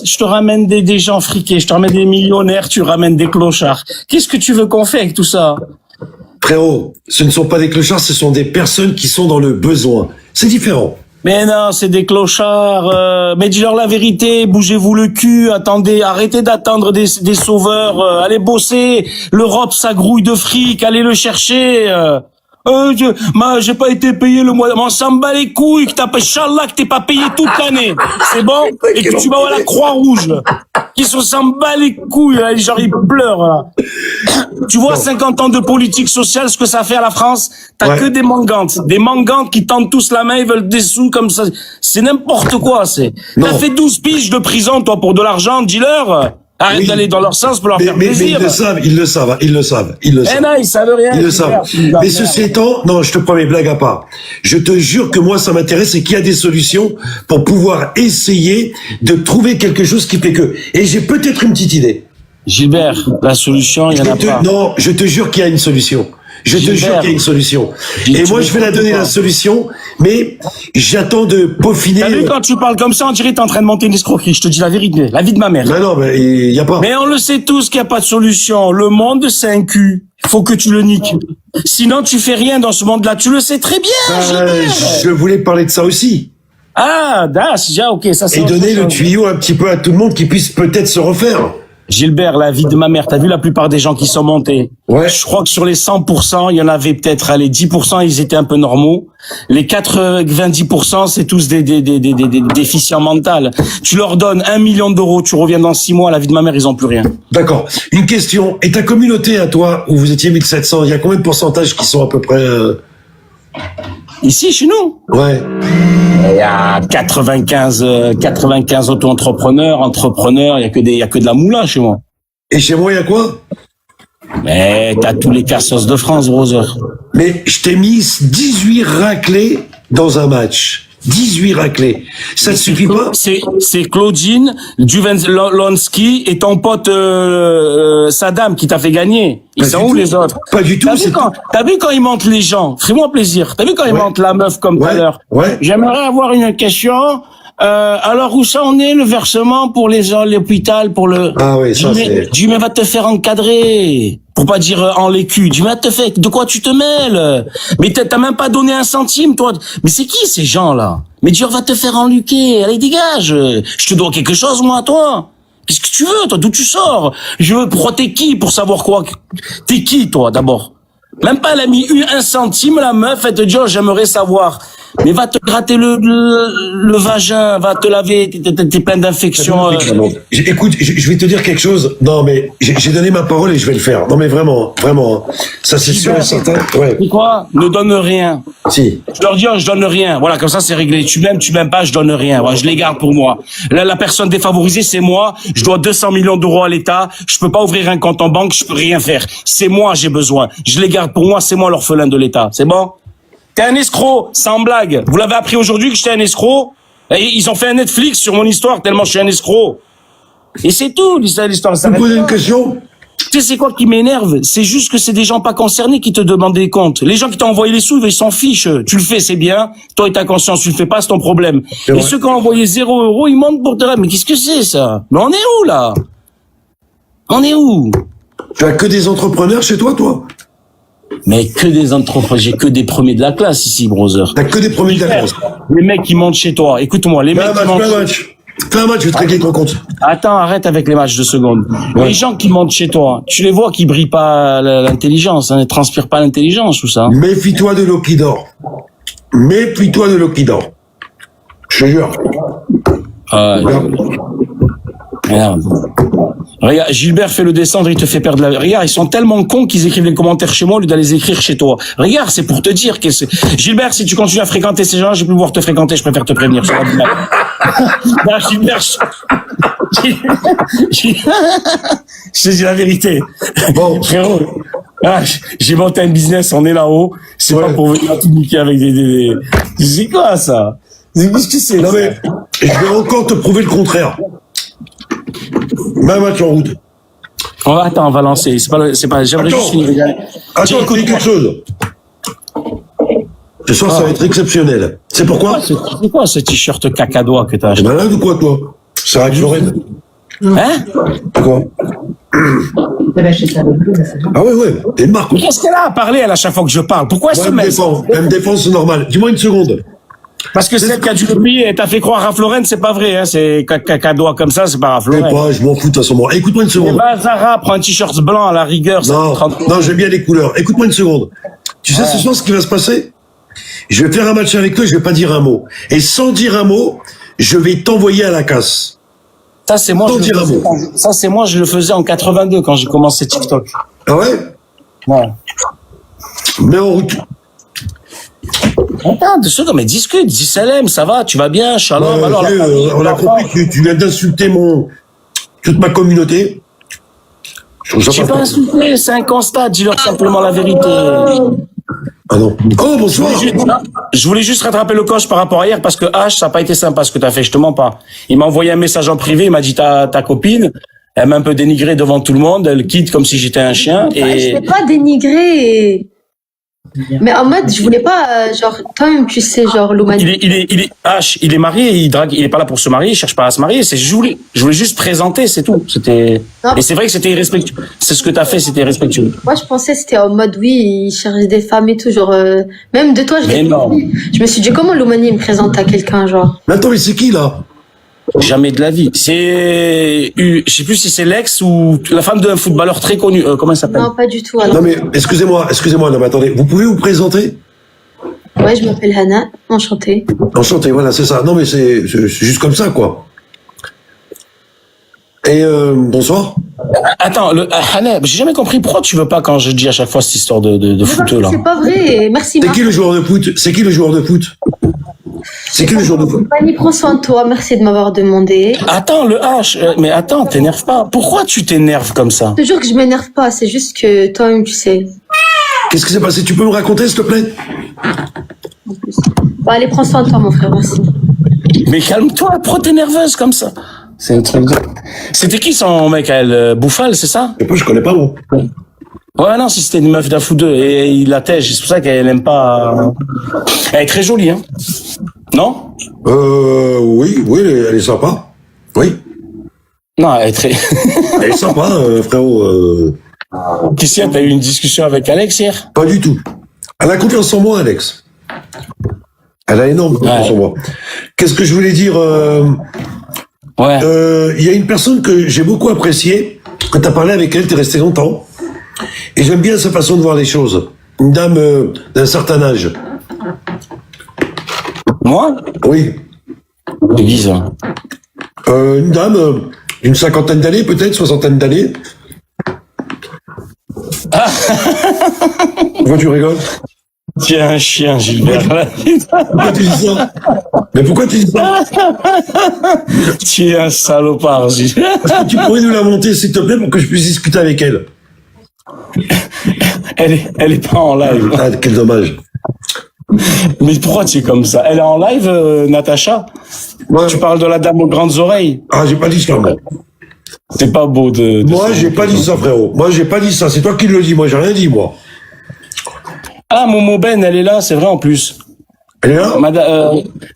je te ramène des gens friqués, je te ramène des millionnaires, tu ramènes des clochards. Qu'est-ce que tu veux qu'on fait avec tout ça? Frérot, ce ne sont pas des clochards, ce sont des personnes qui sont dans le besoin. C'est différent. Mais non, c'est des clochards. Mais dis-leur la vérité, bougez-vous le cul, attendez, arrêtez d'attendre des sauveurs. Allez bosser, l'Europe ça grouille de fric, allez le chercher. J'ai pas été payé le mois. On s'en bat les couilles que Inch'Allah que t'es pas payé toute l'année. C'est bon? Et que tu vas voir la Croix-Rouge. Qui s'en bat les couilles, là. Genre ils pleurent, là. Tu vois, 50 ans de politique sociale, ce que ça fait à la France. T'as que des mangantes qui tendent tous la main, ils veulent des sous comme ça. C'est n'importe quoi, T'as fait 12 piges de prison, toi, pour de l'argent, dis-leur. Arrête d'aller dans leur sens pour leur faire plaisir. Mais ils le savent. Eh non, ils savent rien. Ils le savent. Mais ceci étant, non, je te promets, blague à part. Je te jure que moi, ça m'intéresse et qu'il y a des solutions pour pouvoir essayer de trouver quelque chose qui fait que. Et j'ai peut-être une petite idée. Gilbert, la solution, il y en a pas. Non, je te jure qu'il y a une solution. Je te jure qu'il y a une solution. Et moi, je vais la donner la solution, mais j'attends de peaufiner. T'as vu, quand tu parles comme ça, on dirait que t'es en train de monter une escroquerie. Je te dis la vérité. La vie de ma mère. Non, mais il y a pas. Mais on le sait tous qu'il n'y a pas de solution. Le monde, c'est un cul. Faut que tu le niques. Sinon, tu fais rien dans ce monde-là. Tu le sais très bien, je voulais parler de ça aussi. Ah, déjà, ok, ça c'est. Et donner le tuyau un petit peu à tout le monde qui puisse peut-être se refaire. Gilbert, la vie de ma mère, t'as vu la plupart des gens qui sont montés? Ouais. Je crois que sur les 100%, il y en avait peut-être, 10%, ils étaient un peu normaux. Les 90%, c'est tous des déficients mentaux. Tu leur donnes 1 million d'euros, tu reviens dans 6 mois, la vie de ma mère, ils ont plus rien. D'accord. Une question. Et ta communauté à toi, où vous étiez 1700, il y a combien de pourcentage qui sont à peu près, Ici, chez nous? Ouais. Il y a 95 auto-entrepreneurs, il y a que de la moula chez moi. Et chez moi, il y a quoi? Mais t'as tous les cassos de France, brother. Mais je t'ai mis 18 raclés dans un match. 18 raclés. Ça te suffit pas? C'est Claudine, Juvenlonsky et ton pote Saddam qui t'a fait gagner. Ils sont où les autres? Pas du tout. T'as vu quand ils mentent les gens? Fais-moi plaisir. T'as vu quand ils mentent la meuf comme tout à l'heure? Ouais. J'aimerais avoir une question. Alors où ça en est le versement pour l'hôpital pour le? Ah oui, ça c'est. Dis mais va te faire encadrer. Pour pas dire en l'écu. Dis mais te fais de quoi tu te mêles? Mais t'as même pas donné un centime toi. Mais c'est qui ces gens là? Mais Dieu va te faire enluquer. Allez dégage. Je te dois quelque chose moi toi. Qu'est-ce que tu veux toi? D'où tu sors? Pourquoi t'es qui pour savoir quoi? T'es qui toi d'abord? Même pas elle a mis un centime la meuf. Elle te dit oh, j'aimerais savoir. Mais va te gratter le vagin, va te laver, t'es plein d'infections. Écoute, je vais te dire quelque chose. Non, mais j'ai donné ma parole et je vais le faire. Non, mais vraiment. Ça, c'est sûr et certain. Ouais. C'est quoi? Ne donne rien. Si. Je leur dis, oh, je donne rien. Voilà, comme ça, c'est réglé. Tu m'aimes pas, je donne rien. Voilà, je les garde pour moi. Là, la personne défavorisée, c'est moi. Je dois 200 millions d'euros à l'État. Je peux pas ouvrir un compte en banque. Je peux rien faire. C'est moi, j'ai besoin. Je les garde pour moi. C'est moi l'orphelin de l'État. C'est bon? T'es un escroc, sans blague. Vous l'avez appris aujourd'hui que j'étais un escroc? Et ils ont fait un Netflix sur mon histoire tellement je suis un escroc. Et c'est tout, l'histoire. Je me poser une question? Tu sais, c'est quoi qui m'énerve? C'est juste que c'est des gens pas concernés qui te demandent des comptes. Les gens qui t'ont envoyé les sous, ils s'en fichent. Tu le fais, c'est bien. Toi et ta conscience, tu le fais pas, c'est ton problème. Et ceux qui ont envoyé 0 €, ils mentent pour te dire, mais qu'est-ce que c'est, ça? Mais on est où, là? On est où? Tu as que des entrepreneurs chez toi? Mais que des entrepreneurs, j'ai que des premiers de la classe ici, brother. T'as que des premiers de la classe. Les mecs qui montent chez toi, écoute-moi, les mecs qui montent... Fais un match, je vais te régler ton compte. Attends, arrête avec les matchs de seconde. Ouais. Les gens qui montent chez toi, tu les vois qui brillent pas l'intelligence, ne transpirent pas l'intelligence ou ça. Méfie-toi de l'eau qui dort. Méfie-toi de l'eau qui dort. Je te jure. Merde. Regarde, Gilbert fait le descendre, il te fait perdre la... Regarde, ils sont tellement cons qu'ils écrivent les commentaires chez moi au lieu d'aller les écrire chez toi. Regarde, c'est pour te dire que c'est... Gilbert, si tu continues à fréquenter ces gens-là, je vais plus pouvoir te fréquenter, je préfère te prévenir. Ça va du mal. Non, Gilbert, je te dis la vérité. Bon. Frérot, j'ai monté un business, on est là-haut. C'est pas pour venir tout niquer avec des... C'est quoi, ça? Qu'est-ce que c'est? Non, mais je vais encore te prouver le contraire. Même match en route. Attends, on va lancer. J'aimerais juste finir. Attends, écoute quelque chose. Ce soir, ça va être exceptionnel. C'est pourquoi? C'est quoi ce t-shirt cacadois que t'as acheté? T'es malade ou quoi, toi? C'est vrai que Lorraine. Hein? Quoi? Ah ouais, t'es une marque. Mais qu'est-ce qu'elle a à parler, elle, à chaque fois que je parle? Pourquoi elle se met? Elle me défend, c'est normal. Dis-moi une seconde. Parce que celle qui a dû le payer, elle t'a fait croire à Florence, c'est pas vrai, hein. C'est cacadois comme ça, c'est pas à Je sais Florence. pas, je m'en fous de toute façon. Bon, écoute-moi une Et seconde. bah, Zara, prends un t-shirt blanc à la rigueur, ça Non, coûte 30 non, j'aime bien les couleurs. Écoute-moi une seconde. Tu sais ce soir ce qui va se passer? Je vais faire un match avec toi, je vais pas dire un mot. Et sans dire un mot, je vais t'envoyer à la casse. Ça, c'est moi, Sans dire un mot. ça, c'est moi, je le faisais en 82 quand j'ai commencé TikTok. Ah ouais? Ouais. Mets en route. Attends, de secondes, mais discute, dis salam, ça va, tu vas bien, shalom, alors Ok, la famille, on a l'enfant. compris que tu viens d'insulter toute ma communauté. Je trouve ça J'ai pas insulté, c'est un constat, dis-leur simplement la vérité. Ah non. Oh, bonsoir. Je voulais juste rattraper le coche par rapport à hier parce que H, ça n'a pas été sympa ce que t'as fait, je te mens pas. Il m'a envoyé un message en privé, il m'a dit ta copine, elle m'a un peu dénigré devant tout le monde, elle quitte comme si j'étais un chien Je et t'ai pas dénigré. Mais en mode, je voulais pas, genre, toi-même, tu sais, genre, Loumani. H, il est marié, il drague, il est pas là pour se marier, il cherche pas à se marier, je voulais juste présenter, c'est tout. Non. Et c'est vrai que c'était irrespectueux. C'est ce que t'as fait, c'était irrespectueux. Moi, je pensais que c'était en mode, oui, il cherche des femmes et tout, genre, même de toi, je Mais l'ai non. vu. Je me suis dit, comment Loumani me présente à quelqu'un, genre? Mais attends, mais c'est qui, là? Jamais de la vie. Je sais plus si c'est l'ex ou la femme d'un footballeur très connu. Comment elle s'appelle? Non, pas du tout, alors. Non, mais excusez-moi, non, mais attendez. Vous pouvez vous présenter? Ouais, je m'appelle Hannah, enchantée. Enchanté, voilà, c'est ça. Non, mais c'est juste comme ça, quoi. Et bonsoir. Attends, Hanna, j'ai jamais compris pourquoi tu veux pas quand je dis à chaque fois cette histoire de footeux là. C'est pas vrai, merci, C'est Marc. qui le joueur de foot? C'est qui le joueur de foot? C'est qui le joueur de foot? Loumani, prends soin de toi, merci de m'avoir demandé. Attends, le H, mais attends, t'énerves pas. Pourquoi tu t'énerves comme ça? Je te jure que je m'énerve pas, c'est juste que toi-même, tu sais. Qu'est-ce qui s'est passé? Tu peux me raconter, s'il te plaît? Bon, allez, prends soin de toi, mon frère, merci. Mais calme-toi, pourquoi t'es nerveuse comme ça? C'est un truc de... C'était qui son mec à elle? Bouffal, c'est ça? Et puis, je connais pas, moi. Ouais, non, si c'était une meuf d'un fou deux, et il la tège, c'est pour ça qu'elle aime pas... Elle est très jolie, hein? Non? Oui, elle est sympa. Oui. Non, elle est très... Elle est sympa, frérot. Christian, t'as eu une discussion avec Alex hier? Pas du tout. Elle a confiance en moi, Alex. Elle a énorme confiance en moi. Qu'est-ce que je voulais dire? Ouais. Il y a une personne que j'ai beaucoup appréciée, que t'as parlé avec elle, t'es resté longtemps. Et j'aime bien sa façon de voir les choses. Une dame d'un certain âge. Moi? Oui. De qui ça? Une dame d'une 50aine d'années, peut-être, 60aine d'années. Pourquoi tu rigoles? Tu es un chien, Gilbert. Pourquoi tu dis ça? Mais pourquoi tu dis ça? Tu es un salopard, Gilbert. Est-ce que tu pourrais nous la monter, s'il te plaît, pour que je puisse discuter avec elle? Elle est pas en live. Ah, quel dommage. Mais pourquoi tu es comme ça? Elle est en live, Natacha? Ouais. Tu parles de la dame aux grandes oreilles? Ah, j'ai pas dit ça, moi. C'est pas beau de Moi, j'ai pas dit ça, frérot. Moi, j'ai pas dit ça. C'est toi qui le dis. Moi, j'ai rien dit, moi. Ah, Momo Ben, elle est là, c'est vrai en plus. Elle est là?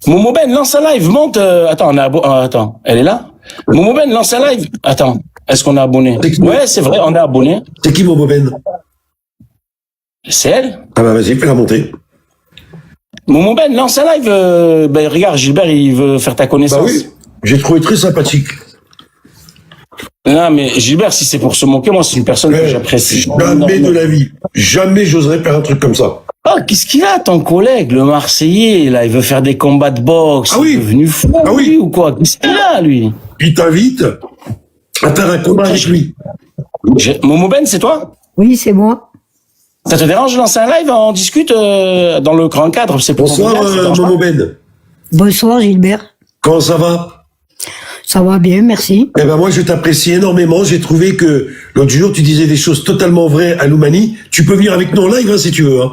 Momo Ben, lance un live, monte. Attends, attends, elle est là? Momo Ben, lance un live. Attends, est-ce qu'on est abonné? Ouais, c'est vrai, on est abonné. C'est qui, Momo Ben? C'est elle? Ah bah, vas-y, fais-la monter. Momo Ben, lance un live. Ben, regarde, Gilbert, il veut faire ta connaissance. Bah oui. J'ai trouvé très sympathique. Non, mais Gilbert, si c'est pour se moquer, moi, c'est une personne que j'apprécie. Jamais de la vie. Jamais j'oserais faire un truc comme ça. Oh, qu'est-ce qu'il a, ton collègue, le Marseillais, là? Il veut faire des combats de boxe. Ah oui. Il est devenu fou, Ah oui. lui, ou quoi? Qu'est-ce qu'il a, lui? Il t'invite à faire un combat avec lui. Momo Ben, c'est toi? Oui, c'est moi. Ça te dérange de lancer un live? On discute dans le grand cadre. C'est pour Bonsoir, ton podcast, ça te dérange pas? Momo Ben. Bonsoir Gilbert. Comment ça va? Ça va bien, merci. Eh ben moi, je t'apprécie énormément. J'ai trouvé que l'autre jour, tu disais des choses totalement vraies à Loumani. Tu peux venir avec nous en live, hein, si tu veux. Hein.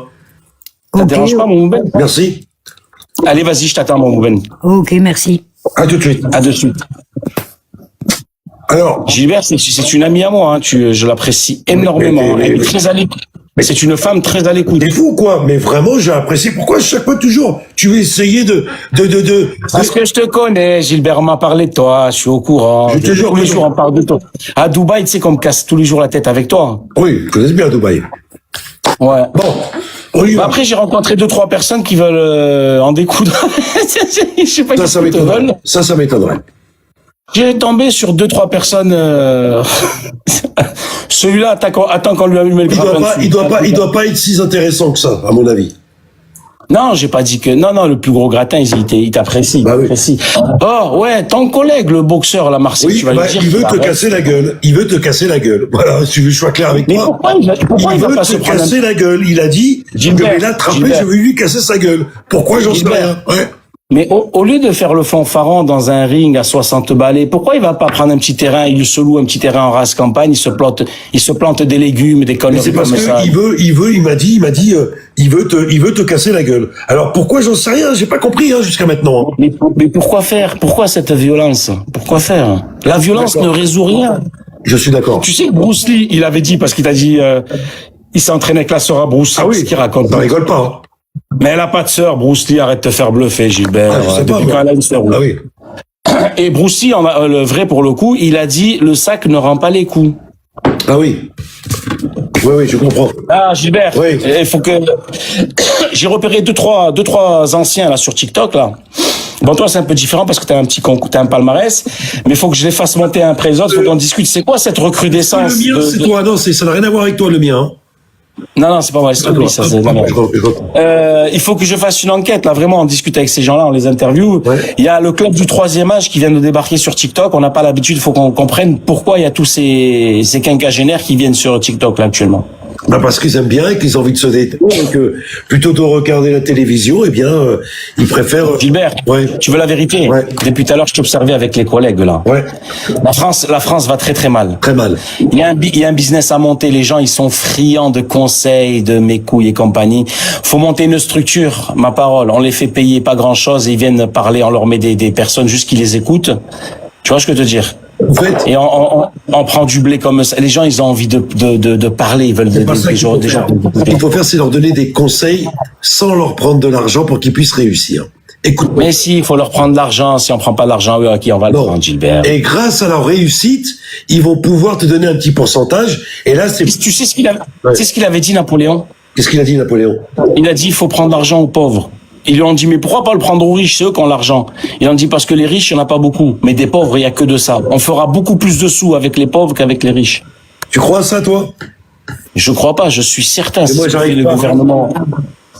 Ça te Ok, dérange pas, Momo Ben? Merci. Allez, vas-y, je t'attends, Momo Ben. ok, merci. À tout de suite. À de suite. Alors, Gilbert, c'est une amie à moi, hein. Je l'apprécie énormément. Mais- Elle est très à l'écoute. Mais c'est une femme très à l'écoute. T'es fou, quoi. Mais vraiment, j'ai apprécié. Pourquoi chaque fois, toujours, tu veux essayer Parce que je te connais, Gilbert, on m'a parlé de toi, je suis au courant. Je te jure, tous les jours, on parle de toi. À Dubaï, tu sais qu'on me casse tous les jours la tête avec toi. Oui, je connais bien Dubaï. Ouais. Bon, on y va. Bah après, j'ai rencontré 2-3 personnes qui veulent en découdre. Je sais pas Ça qui te veulent. m'étonnerait. Ça m'étonnerait. J'ai tombé sur 2-3 personnes. Celui-là attend qu'on lui allume le grappin dessus. Il doit pas être si intéressant que ça, à mon avis. Non, j'ai pas dit que. Non, le plus gros gratin, il t'apprécie. Bah oui. t'apprécie. Oh, ouais, ton collègue, le boxeur, la Marseille, Oui, tu vas bah, lui dire. il veut qu'il te arrête. casser la gueule. Il veut te casser la gueule. Voilà, si tu veux que je sois clair avec Mais toi. pourquoi il va veut pas te se prendre casser la gueule. Il a dit, je Gilbert, vais l'attraper, Gilbert. je vais lui casser sa gueule. Pourquoi j'en sais Gilbert. rien? Ouais. Mais au lieu de faire le fanfaron dans un ring à 60 balais, pourquoi il va pas prendre un petit terrain, il se loue un petit terrain en race campagne, il se plante des légumes, des Mais conneries c'est parce comme ça. que il veut te casser la gueule. Alors pourquoi j'en sais rien? J'ai pas compris, hein, jusqu'à maintenant. Mais pourquoi faire? Pourquoi cette violence? Pourquoi faire? La violence D'accord. ne résout rien. Je suis d'accord. Tu sais que Bruce Lee, il avait dit, parce qu'il t'a dit, il s'entraînait avec la sœur à Bruce Lee, Ah oui. ce qu'il raconte. T'en rigoles pas, hein. Mais elle a pas de sœur, Bruce Lee, arrête de te faire bluffer, Gilbert. Ah, je sais pas, Depuis moi. quand elle a une sœur? Ah oui. Et Bruce Lee, le vrai pour le coup, il a dit, le sac ne rend pas les coups. Ah oui. Oui, je comprends. Ah, Gilbert, Oui. il faut que... J'ai repéré deux, trois anciens, là, sur TikTok, là. Bon, toi, c'est un peu différent parce que t'as un petit concours, t'as un palmarès, mais il faut que je les fasse monter un après les autres, faut qu'on discute. C'est quoi cette recrudescence? Le mien, c'est toi. Non, ça n'a rien à voir avec toi, le mien, hein. Non, c'est pas vrai, c'est lui, ça, c'est la merde. Je comprends. Il faut que je fasse une enquête, là, vraiment, on discute avec ces gens-là, on les interviewe. Ouais. Il y a le club du troisième âge qui vient de débarquer sur TikTok, on n'a pas l'habitude, il faut qu'on comprenne pourquoi il y a tous ces quinquagénaires qui viennent sur TikTok, là, actuellement. Bah parce qu'ils aiment bien et qu'ils ont envie de se détendre et que plutôt de regarder la télévision, eh bien, ils préfèrent. Gilbert, Ouais. tu veux la vérité? Ouais. Depuis tout à l'heure, je t'observais avec les collègues, là. Ouais. La France va très très mal. Très mal. Il y a un business à monter. Les gens, ils sont friands de conseils, de mes couilles et compagnie. Faut monter une structure, ma parole. On les fait payer pas grand chose et ils viennent parler. On leur met des personnes juste qui les écoutent. Tu vois ce que je veux te dire? En fait, Et on prend du blé comme ça. Les gens, ils ont envie de parler. Ils veulent c'est pas ça des qu'il faut gens. faire. Ce qu'il faut faire, c'est leur donner des conseils sans leur prendre de l'argent pour qu'ils puissent réussir. Écoute-moi. Mais si, il faut leur prendre de l'argent. Si on prend pas l'argent, oui, ok, on va le Non. prendre, Gilbert. Et grâce à leur réussite, ils vont pouvoir te donner un petit pourcentage. Et là, c'est... Tu sais ce qu'il avait, Ouais. tu sais ce qu'il avait dit, Napoléon? Qu'est-ce qu'il a dit, Napoléon? Il a dit, il faut prendre l'argent aux pauvres. Ils lui ont dit, mais pourquoi pas le prendre aux riches, c'est eux qui ont l'argent. Ils ont dit, parce que les riches, il n'y en a pas beaucoup. Mais des pauvres, il n'y a que de ça. On fera beaucoup plus de sous avec les pauvres qu'avec les riches. Tu crois à ça, toi? Je crois pas, je suis certain. C'est moi, ce que j'arrive fait le pas. gouvernement.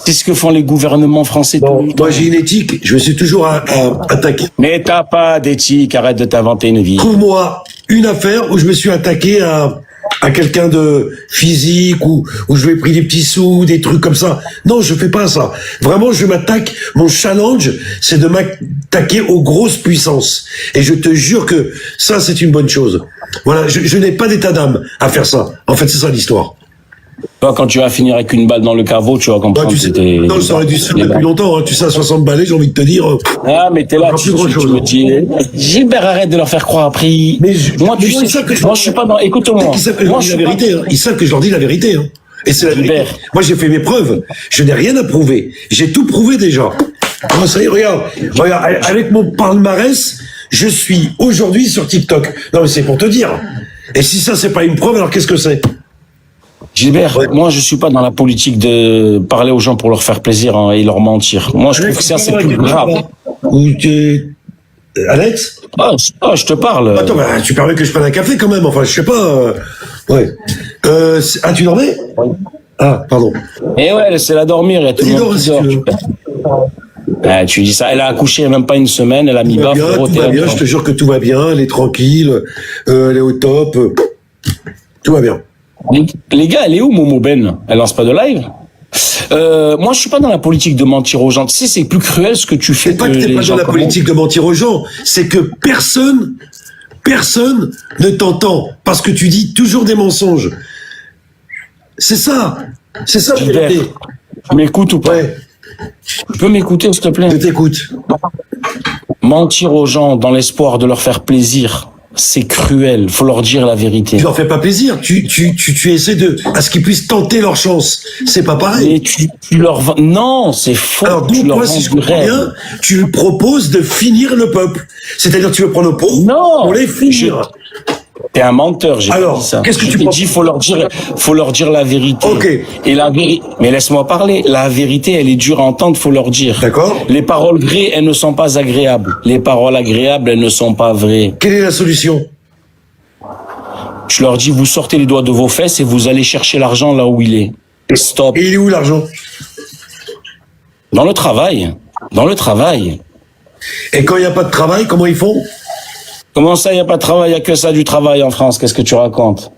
C'est ce que font les gouvernements français tout le temps. Moi, j'ai une éthique. Je me suis toujours attaqué. Mais t'as pas d'éthique, arrête de t'inventer une vie. Trouve-moi une affaire où je me suis attaqué à quelqu'un de physique ou où je lui ai pris des petits sous, des trucs comme ça. Non, je fais pas ça. Vraiment, je m'attaque. Mon challenge, c'est de m'attaquer aux grosses puissances. Et je te jure que ça, c'est une bonne chose. Voilà, je n'ai pas d'état d'âme à faire ça. En fait, c'est ça l'histoire. Toi, quand tu vas finir avec une balle dans le caveau, tu vas Bah, comprendre tu sais, que t'es... non, ça aurait dû se faire depuis longtemps. Hein. Tu sais, à 60 balais, j'ai envie de te dire. Ah, mais t'es là, Encore tu plus grand-chose. me dis, Gilbert, arrête de leur faire croire après. Moi, tu mais sais, ils savent que moi, je suis pas dans, écoute-moi. Ils savent que je leur Moi, dis je la suis pas... vérité. Hein. Ils savent que je leur dis la vérité. Hein. Et c'est la vérité. Gilbert. Moi, j'ai fait mes preuves. Je n'ai rien à prouver. J'ai tout prouvé déjà. Oh, ça y est, regarde, avec mon palmarès, je suis aujourd'hui sur TikTok. Non, mais c'est pour te dire. Et si ça, c'est pas une preuve, alors qu'est-ce que c'est? Gilbert, Ouais. moi je suis pas dans la politique de parler aux gens pour leur faire plaisir hein, et leur mentir. Moi je trouve que ça c'est plus grave. Ou Alex? Ah, je te parle. Attends, bah, tu permets que je prenne un café quand même. Enfin, je sais pas. Ouais. Tu dormais? Ah, pardon. Et ouais, laissez-la dormir, il y a tout le Vas-y, monde dors, qui si dort. tu veux. Tu dis ça, elle a accouché il y a même pas une semaine, elle a mis Tout va bas, bien, frérot, tout t'es va là, bien. Je te jure que tout va bien. Elle est tranquille. Elle est au top. Tout va bien. Les gars, elle est où Momo Ben? Elle lance pas de live? Moi, je suis pas dans la politique de mentir aux gens. Tu sais, c'est plus cruel ce que tu fais C'est pas que que t'es les pas gens dans la commentent. politique de mentir aux gens, c'est que personne ne t'entend parce que tu dis toujours des mensonges. C'est ça la Gilbert, vérité. tu m'écoutes ou pas? Ouais, Tu peux m'écouter, s'il te plaît? je t'écoute. Mentir aux gens dans l'espoir de leur faire plaisir C'est cruel. Faut leur dire la vérité. Tu leur fais pas plaisir. Tu essaies à ce qu'ils puissent tenter leur chance. C'est pas pareil. Et tu leur vends... Non, c'est faux. Alors, tu donc, leur toi, vends si je du comprends rêve. bien, tu proposes de finir le peuple. C'est-à-dire, tu veux prendre nos pauvres Non. pour les finir. T'es un menteur, j'ai Alors, pas dit ça. qu'est-ce que Je tu t'ai penses? dit, faut leur dire la vérité. Ok. Et la vérité, mais laisse-moi parler. La vérité, elle est dure à entendre, faut leur dire. D'accord. Les paroles vraies, elles ne sont pas agréables. Les paroles agréables, elles ne sont pas vraies. Quelle est la solution? Je leur dis, vous sortez les doigts de vos fesses et vous allez chercher l'argent là où il est. Stop. Et il est où l'argent? Dans le travail. Dans le travail. Et quand il n'y a pas de travail, comment ils font? Comment ça, il n'y a pas de travail? Il n'y a que ça du travail en France. Qu'est-ce que tu racontes?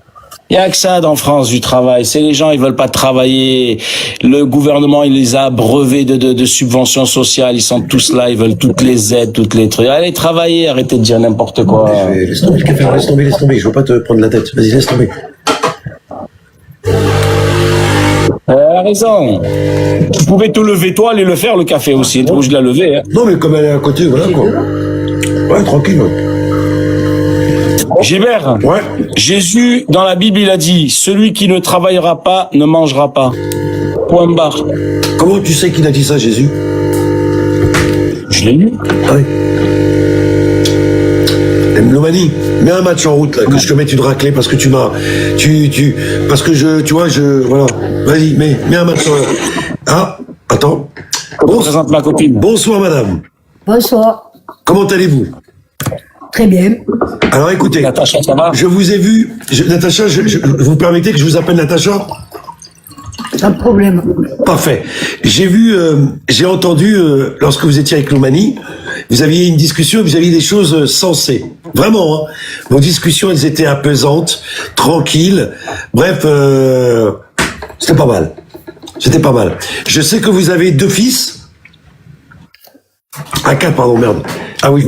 Il n'y a que ça en France du travail. C'est les gens, ils veulent pas travailler. Le gouvernement, il les a abreuvés de subventions sociales. Ils sont tous là, ils veulent toutes les aides, toutes les trucs. Allez travailler, arrêtez de dire n'importe quoi. Laisse tomber le café, laisse tomber. Je veux pas te prendre la tête. Vas-y, laisse tomber. Elle a raison. Tu pouvais te lever, toi, aller le faire, le café aussi. T'es obligé de la lever, hein. Non, mais comme elle est à côté, voilà quoi. Ouais, tranquille. Gilbert. Ouais. Jésus, dans la Bible, il a dit, celui qui ne travaillera pas ne mangera pas. Point barre. Comment tu sais qu'il a dit ça, Jésus? Je l'ai lu. Ah oui. Mlomani, mets un match en route, là, que je te mette une raclée parce que tu m'as, parce que tu vois, voilà. Vas-y, mets un match en route. Ah, attends. Je présente ma copine. Bonsoir, madame. Bonsoir. Comment allez-vous? Très bien. Alors, écoutez. Natacha, ça va? Je vous ai vu, Natacha, vous permettez que je vous appelle Natacha? Pas de problème. Parfait. J'ai entendu, lorsque vous étiez avec Lomani, vous aviez une discussion, vous aviez des choses sensées. Vraiment, hein. Vos discussions, elles étaient apaisantes, tranquilles. Bref, c'était pas mal. C'était pas mal. Je sais que vous avez 2 fils. Ah, 4, pardon, merde. Ah oui.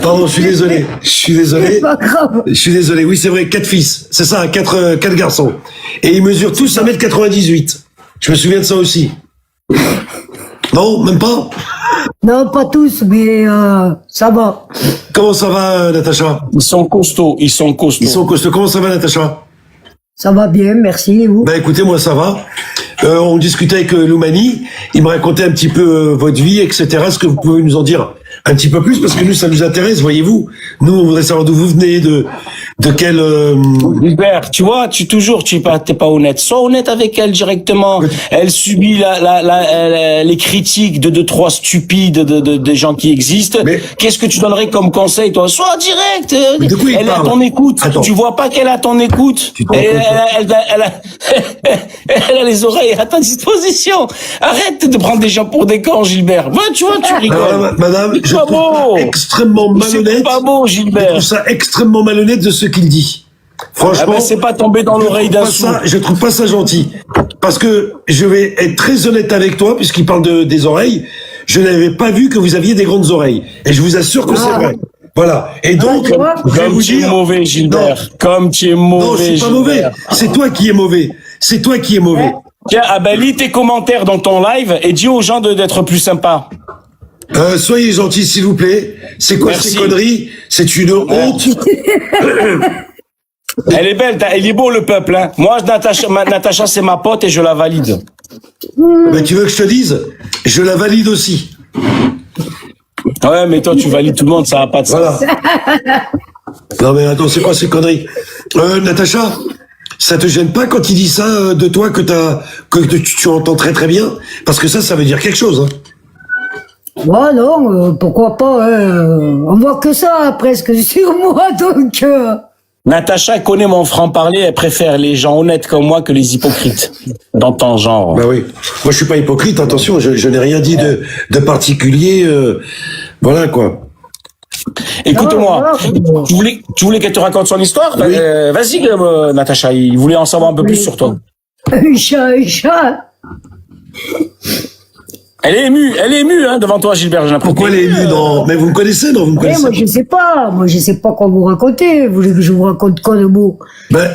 Pardon, je suis désolé. Je suis désolé. C'est pas grave. Je suis désolé. Oui, c'est vrai, 4 fils. C'est ça, 4 garçons. Et ils mesurent tous 1m98. Je me souviens de ça aussi. Non, même pas? Non, pas tous, mais ça va. Comment ça va, Natacha? Ils sont costauds, ils sont costauds. Ils sont costauds. Comment ça va, Natacha? Ça va bien, merci. Et vous? Ben écoutez, moi ça va. On discutait avec Lomani. Il me racontait un petit peu votre vie, etc. Est-ce que vous pouvez nous en dire un petit peu plus? Parce que nous, ça nous intéresse, voyez-vous. Nous, on voudrait savoir d'où vous venez, de quel... Gilbert, tu vois, t'es pas honnête. Sois honnête avec elle directement. Elle subit les critiques de 2-3 stupides des gens qui existent. Mais- Qu'est-ce que tu donnerais comme conseil, toi? Sois direct. Mais de quoi il Elle est à parle? ton écoute. Attends. Tu vois pas qu'elle est à ton écoute. Tu te rends Elle a les oreilles à ta disposition. Arrête de prendre des gens pour des cons, Gilbert. Va, tu vois, tu rigoles. Alors, madame, C'est je pas trouve ça beau. extrêmement C'est malhonnête. pas beau, Je Gilbert. trouve ça extrêmement malhonnête de ce qu'il dit. Ah Franchement, ben, c'est pas tombé dans l'oreille d'un sou. je trouve pas ça gentil. Parce que je vais être très honnête avec toi, puisqu'il parle des oreilles. Je n'avais pas vu que vous aviez des grandes oreilles. Et je vous assure que c'est vrai. Voilà. Et donc, tu vois, je vais Comme vous tu es dire... mauvais, Gilbert. Comme tu es mauvais, Non, je suis pas mauvais. Gilbert. C'est toi qui es mauvais. C'est toi qui es mauvais. Tiens, ah ben, lis tes commentaires dans ton live et dis aux gens d'être plus sympas. Soyez gentils, s'il vous plaît. C'est quoi Merci. ces conneries? C'est une honte. Elle est belle, il est beau le peuple, hein. Moi, Natacha, c'est ma pote et je la valide. Ben, tu veux que je te dise? Je la valide aussi. Ouais, mais toi, tu valides tout le monde, ça va pas de sens. Voilà. Non mais attends, c'est quoi ces conneries? Natacha, ça te gêne pas quand il dit ça de toi que tu entends très très bien? Parce que ça veut dire quelque chose. Hein. Ouais, non, pourquoi pas. On voit que ça presque sur moi, donc... Natacha elle connaît mon franc-parler, elle préfère les gens honnêtes comme moi que les hypocrites. Dans ton genre. Bah oui. Moi je suis pas hypocrite, attention, je n'ai rien dit de particulier. Voilà quoi. Écoute-moi, Non, tu voulais qu'elle te raconte son histoire? Oui. Vas-y, Natacha, il voulait en savoir un peu plus sur toi. Un chat. Elle est émue, hein, devant toi, Gilbert. J'ai l'impression. Pourquoi elle est élue dans... Mais vous me connaissez, non? Vous me Eh, connaissez? moi je sais pas quoi vous raconter. Vous voulez que je vous raconte quoi de beau? Ben,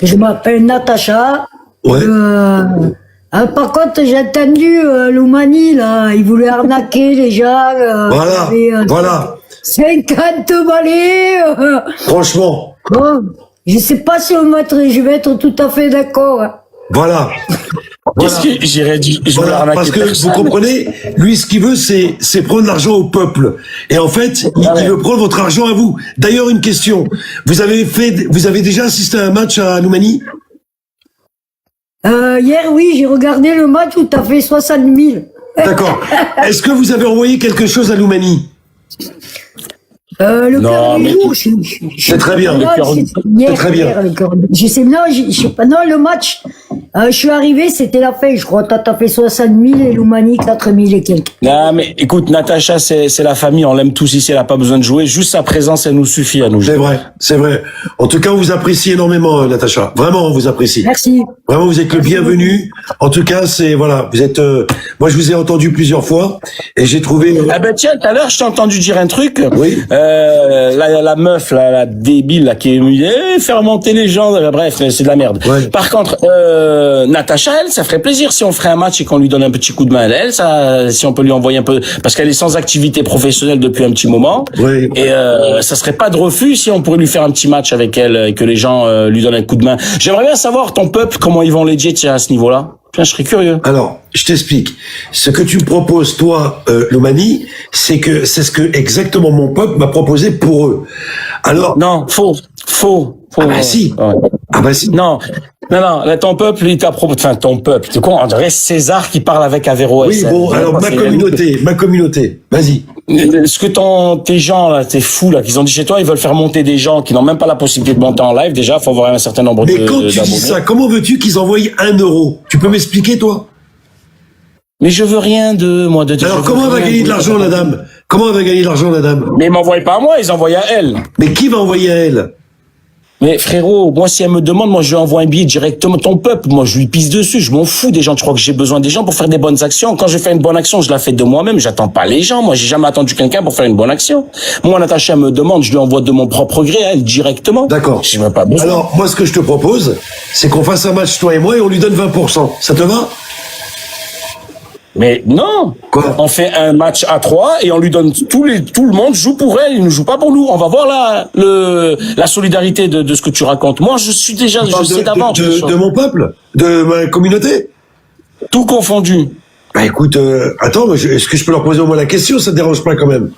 Je m'appelle Natacha. ouais. Par contre, j'ai entendu Loumani, là, il voulait arnaquer les gens. Voilà, voilà. 50 balais. Franchement, Bon, je sais pas si je vais être tout à fait d'accord. Hein. voilà. Qu'est-ce que j'irais dire? Je vais Voilà, arnaquer parce que personne. vous comprenez, lui, ce qu'il veut, c'est prendre l'argent au peuple. Et en fait, il veut prendre votre argent à vous. D'ailleurs, une question. Vous avez déjà assisté à un match à Noumani? Hier, oui, j'ai regardé le match où t'as fait 60 000. D'accord. Est-ce que vous avez envoyé quelque chose à Noumani? Le Non, cœur mais du jour, c'est très bien, Non, le cœur- hier, c'est très bien. hier, le cœur du- Je sais, non, je sais pas, non, le match, je suis arrivé, c'était la fin, je crois, t'as fait 60 000 et Loumani 4 000 et quelques. Non, mais écoute, Natacha, c'est la famille, on l'aime tous ici, elle a pas besoin de jouer, juste sa présence, elle nous suffit à nous. C'est vrai, c'est vrai. En tout cas, on vous apprécie énormément, Natacha. Vraiment, on vous apprécie. Merci. Vraiment, vous êtes le bienvenu. En tout cas, c'est voilà, vous êtes. Moi, je vous ai entendu plusieurs fois et j'ai trouvé. Ah ben tiens, tout à l'heure, je t'ai entendu dire un truc. Oui. La meuf, la débile, là, qui est faire monter les gens. Bref, c'est de la merde. Ouais. Par contre, Natacha, elle, ça ferait plaisir si on ferait un match et qu'on lui donne un petit coup de main. Elle, ça, si on peut lui envoyer un peu, parce qu'elle est sans activité professionnelle depuis un petit moment. Oui. Et ça serait pas de refus si on pourrait lui faire un petit match avec elle et que les gens lui donnent un coup de main. J'aimerais bien savoir ton peuple comment ils vont legit à ce niveau-là. Tiens, je serais curieux. Alors, je t'explique. Ce que tu me proposes, toi, Loumani, c'est ce que exactement mon peuple m'a proposé pour eux. Alors. Non, faux. Ah bah si. Ouais. Ah bah si. Non, là, ton peuple, il t'a proposé, enfin, ton peuple, c'est quoi, on dirait César qui parle avec Averroès. Oui, bon, alors ma communauté, vas-y. Ce que tes gens, là, tes fous, là, qu'ils ont dit chez toi, ils veulent faire monter des gens qui n'ont même pas la possibilité de monter en live, déjà, faut avoir un certain nombre Mais de quand tu dis d'abonnés. ça, comment veux-tu qu'ils envoient 1 euro? Tu peux m'expliquer, toi? Mais je veux rien de, moi, de dire. Alors, comment elle va gagner de l'argent, la dame? Comment elle va gagner de l'argent, la dame? Mais ils m'envoient pas à moi, ils envoient à elle. Mais qui va envoyer à elle? Mais frérot, moi, si elle me demande, moi, je lui envoie un billet directement. Ton peuple, moi, je lui pisse dessus. Je m'en fous des gens. Tu crois que j'ai besoin des gens pour faire des bonnes actions? Quand je fais une bonne action, je la fais de moi-même. J'attends pas les gens. Moi, j'ai jamais attendu quelqu'un pour faire une bonne action. Moi, Natacha me demande, je lui envoie de mon propre gré à elle directement. D'accord. J'ai même pas besoin. Alors, moi, ce que je te propose, c'est qu'on fasse un match, toi et moi, et on lui donne 20%. Ça te va? Mais non. Quoi? On fait un match à 3 et on lui donne tout le monde joue pour elle, il ne joue pas pour nous. On va voir la solidarité de ce que tu racontes. Moi, je suis déjà, je sais d'avance. De mon peuple? De ma communauté? Tout confondu. Bah écoute, attends, est-ce que je peux leur poser au moins la question? Ça te dérange pas quand même?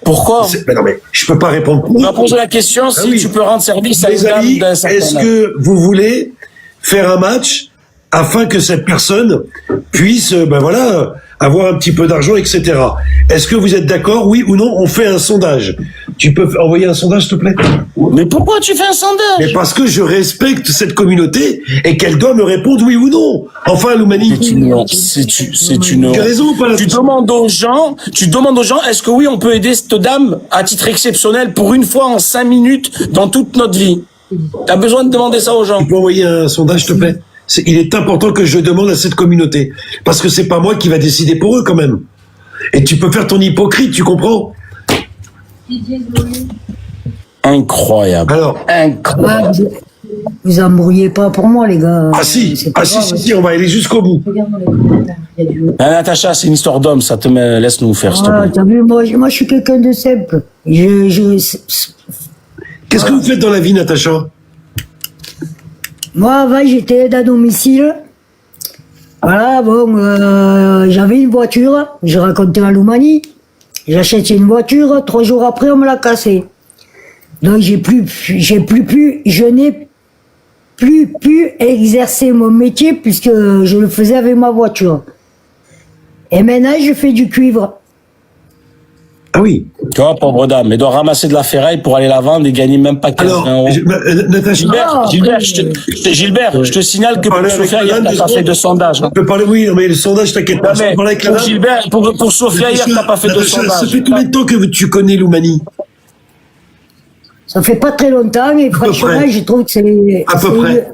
Pourquoi? Mais non, mais je peux pas répondre pour On eux. va poser la question si oui. tu peux rendre service à une Les dame amis, d'un certain est-ce âge. que vous voulez faire un match afin que cette personne puisse, ben voilà, avoir un petit peu d'argent, etc. Est-ce que vous êtes d'accord, oui ou non? On fait un sondage. Tu peux envoyer un sondage, s'il te plaît? Mais pourquoi tu fais un sondage? Mais parce que je respecte cette communauté et qu'elle doit me répondre oui ou non. Enfin, Loumani. C'est une. Tu as raison ou pas là? Tu demandes aux gens, est-ce que oui, on peut aider cette dame à titre exceptionnel pour une fois en 5 minutes dans toute notre vie? T'as besoin de demander ça aux gens. Tu peux envoyer un sondage, s'il te plaît? Il est important que je demande à cette communauté. Parce que c'est pas moi qui va décider pour eux, quand même. Et tu peux faire ton hypocrite, tu comprends? Incroyable. Alors. Incroyable. Vous embrouillez pas pour moi, les gars. Ah si, C'est pas grave. si, on va aller jusqu'au bout. Natacha, c'est une histoire d'homme, ça te met, laisse-nous faire, s'il te Ah, plaît. t'as vu, moi, je suis quelqu'un de simple. Qu'est-ce que vous faites dans la vie, Natacha? Moi, avant, j'étais aide à domicile. Voilà, bon, j'avais une voiture, j'ai raconté à Loumani. J'achète une voiture, 3 jours après, on me l'a cassée. Donc, je n'ai plus pu exercer mon métier puisque je le faisais avec ma voiture. Et maintenant, je fais du cuivre. Ah oui. Tu vois, pauvre dame, elle doit ramasser de la ferraille pour aller la vendre et gagner même pas 15 Alors, euros. Natacha, Gilbert, je te signale que pour Parler avec Sophia, hier, madame, t'as pas deux fait de secondes. sondage. hein. je peux parler, oui, non, mais le sondage, t'inquiète pas. Non, Je mais peux parler avec la pour dame. Gilbert, pour Sophia, hier, t'as pas fait de Natacha, sondage. ça fait combien de temps que tu connais Loumani? Ça fait pas très longtemps et peu franchement, près. je trouve que c'est... À peu près.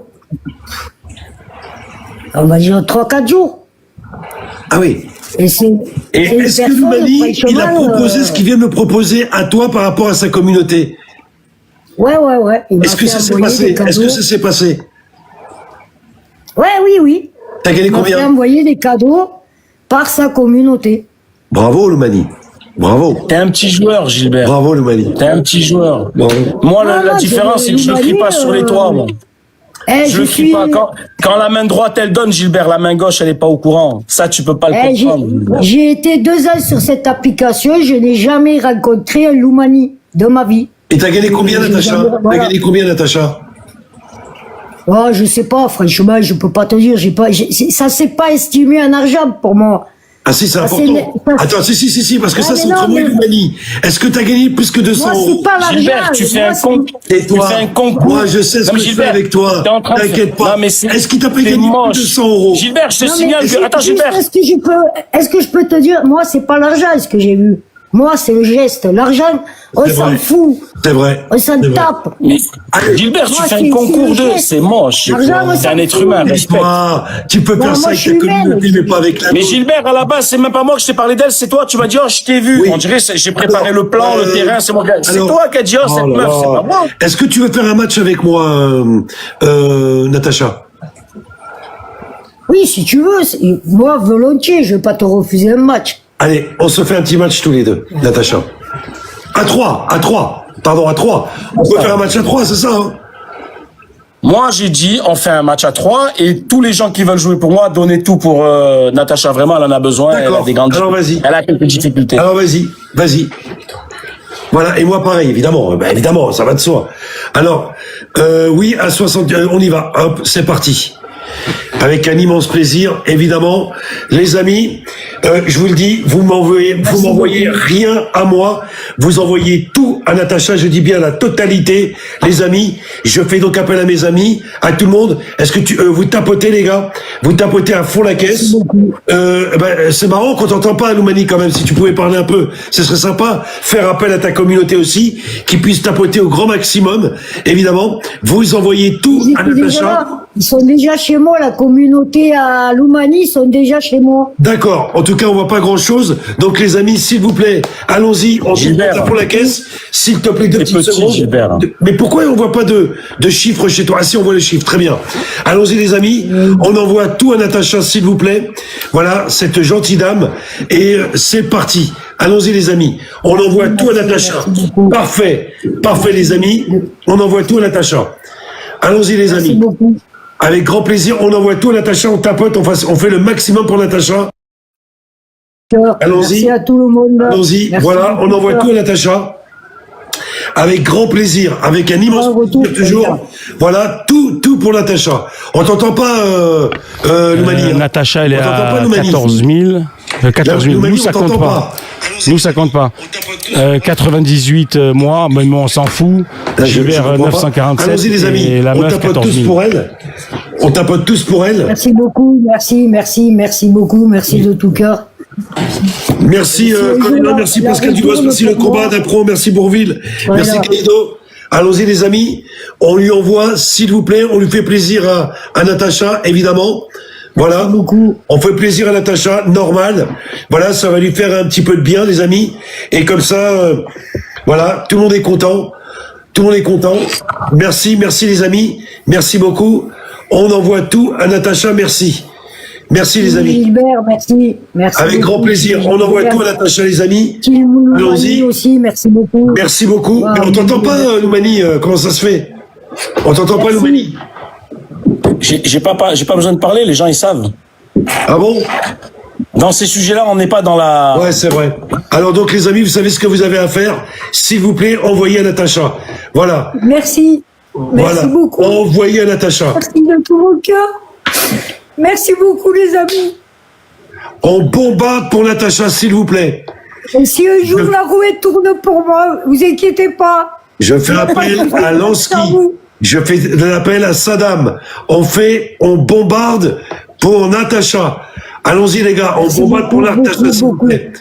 On va dire 3-4 jours. Ah oui. Et c'est Et c'est une est-ce que personne, Loumani, il a franchement, proposé ce qu'il vient de me proposer à toi par rapport à sa communauté? Ouais. Il m'a Est-ce que fait ça s'est envoyer passé? des cadeaux. Est-ce que ça s'est passé? Ouais, oui. T'as gagné Il m'a fait combien? envoyer des cadeaux par sa communauté. Bravo, Loumani. Bravo. T'es un petit joueur, Gilbert. Bravo, Loumani. T'es un petit joueur. Bravo. Moi, Ah, la différence, c'est que je le crie pas sur les toits, moi. Je le crie pas. Quand la main droite, elle donne, Gilbert, la main gauche, elle est pas au courant. Ça, tu peux pas le comprendre. J'ai été 2 ans sur cette application, je n'ai jamais rencontré un Loumani de ma vie. Et t'as gagné combien, Natacha? T'as Voilà. gagné combien, Natacha? Oh, je sais pas, franchement, je peux pas te dire, ça s'est pas estimé en argent pour moi. Ah si, c'est Ah, important. c'est- Attends, si, parce que Ah, ça, mais c'est non, entre moi et mais- Loumani. Est-ce que t'as gagné plus que 200 Moi, euros? c'est pas l'argent. Gilbert, tu fais Moi, un c'est- concours. Et toi, Tu fais un concours. moi, je sais ce Non, que mais je fais Gilbert, avec toi. t'es en train de T'inquiète faire- pas. Non, mais c'est- Est-ce qu'il t'a pas t'es gagné plus moche. de 200 euros? Gilbert, je te Non, mais signale que... Attends, juste, Gilbert. est-ce que je peux te dire, moi, c'est pas l'argent ce que j'ai vu. Moi, c'est le geste. L'argent, on C'est s'en vrai. fout. C'est vrai. On s'en C'est vrai. tape. Mais, Gilbert, tu Moi, fais c'est- un concours c'est le de... geste. C'est moche. L'argent, on T'es un s'en être fout. humain, Et respecte. toi, tu peux Non, faire ça moi, avec je ta suis humaine. communauté, mais pas avec la Mais nôtre. Gilbert, à la base, c'est même pas moi que je t'ai parlé d'elle, c'est toi. Tu m'as dit, oh, je t'ai vu. Oui. On dirait, j'ai préparé Alors, le plan, le terrain, c'est mon gars. C'est alors- toi qui as dit, oh, cette là meuf, là. c'est pas moi. Est-ce que tu veux faire un match avec moi, Natacha? Oui, si tu veux. Moi, volontiers, je vais pas te refuser un match. Allez, on se fait un petit match tous les deux, Natacha. À 3. Pardon, à 3. On peut faire un match à 3, c'est ça, hein? Moi, j'ai dit, on fait un match à 3 et tous les gens qui veulent jouer pour moi, donnez tout pour Natacha. Vraiment, elle en a besoin. Elle a D'accord. des grandes Alors, vas-y. Elle a quelques difficultés. Alors vas-y. Voilà, et moi pareil, évidemment, évidemment, ça va de soi. Alors, oui, à 60, on y va, hop, c'est parti. Avec un immense plaisir, évidemment. Les amis, je vous le dis, vous m'envoyez rien à moi, vous envoyez tout à Natacha, je dis bien la totalité. Les amis, je fais donc appel à mes amis, à tout le monde. Est-ce que vous tapotez, les gars? Vous tapotez à fond la caisse. C'est marrant qu'on t'entend pas, Loumani, quand même. Si tu pouvais parler un peu, ce serait sympa. Faire appel à ta communauté aussi, qui puisse tapoter au grand maximum. Évidemment, vous envoyez tout Ils à étaient déjà Natacha. là. Ils sont déjà chez moi, la communauté à Loumani, ils sont déjà chez moi. D'accord. En tout cas, on voit pas grand-chose. Donc, les amis, s'il vous plaît, allons-y. On Gilbert. tape pour la caisse. S'il te plaît, 2 T'es petites petit, secondes. Gilbert. Mais pourquoi on voit pas de chiffres chez toi? Ah si, on voit les chiffres. Très bien. Allons-y, les amis. On envoie tout à Natacha, s'il vous plaît. Voilà, cette gentille dame. Et c'est parti. Allons-y, les amis. On envoie tout à Natacha. Parfait. Parfait, les amis. On envoie tout à Natacha. Allons-y, les Merci amis. beaucoup. Avec grand plaisir. On envoie tout à Natacha. On tapote. On fait le maximum pour Natacha. Allons-y. Merci à tout le monde. Allons-y, Merci voilà, beaucoup. on envoie tout à Natacha. Avec grand plaisir, avec un immense Bon retour, plaisir toujours. Natacha. Voilà, tout pour Natacha. On t'entend pas, Loumani. hein. Natacha, elle est On t'entend pas, à Loumani. 14 000. 14 000. Loumani, Nous, ça on t'entend compte pas. Nous, ça compte pas. 98 mois, mais on s'en fout. Là, Gilbert, comprends pas. 947. Allons-y, les amis. Et la On meuf, tapote 14 tous 000. pour elle. On tapote tous pour elle. Merci beaucoup, merci beaucoup, merci de tout cœur. Merci, Colina, la- merci la Pascal Dubois, retourne merci le pour combat moi. d'Appro, merci Bourville, Voilà. merci Calido. Allons-y, les amis. On lui envoie, s'il vous plaît, on lui fait plaisir à Natacha, évidemment. Voilà. Merci beaucoup. On fait plaisir à Natacha, normal. Voilà, ça va lui faire un petit peu de bien, les amis. Et comme ça, voilà, tout le monde est content. Tout le monde est content. Merci les amis. Merci beaucoup. On envoie tout à Natacha, merci. Merci les amis. Gilbert, merci. Avec grand beaucoup. plaisir. On envoie tout à Natacha, les amis. Allons-y. aussi, merci beaucoup. Merci beaucoup. Wow. Mais on t'entend pas, Loumani, comment ça se fait? On t'entend pas, Merci. Loumani? J'ai pas besoin de parler, les gens, ils savent. Ah bon? Dans ces sujets-là, on n'est pas dans la... Ouais, c'est vrai. Alors donc, les amis, vous savez ce que vous avez à faire. S'il vous plaît, envoyez à Natacha. Voilà. Merci. Merci Voilà. beaucoup. Envoyez à Natacha. Merci de tout mon cœur. Merci beaucoup, les amis. On bombarde pour Natacha, s'il vous plaît. Et si un jour la roulette tourne pour moi, vous inquiétez pas. Je fais appel à Lansky. Je fais l'appel à Saddam. On bombarde pour Natacha. Allons-y, les gars. On Merci bombarde pour beaucoup, Natacha, beaucoup, s'il vous plaît.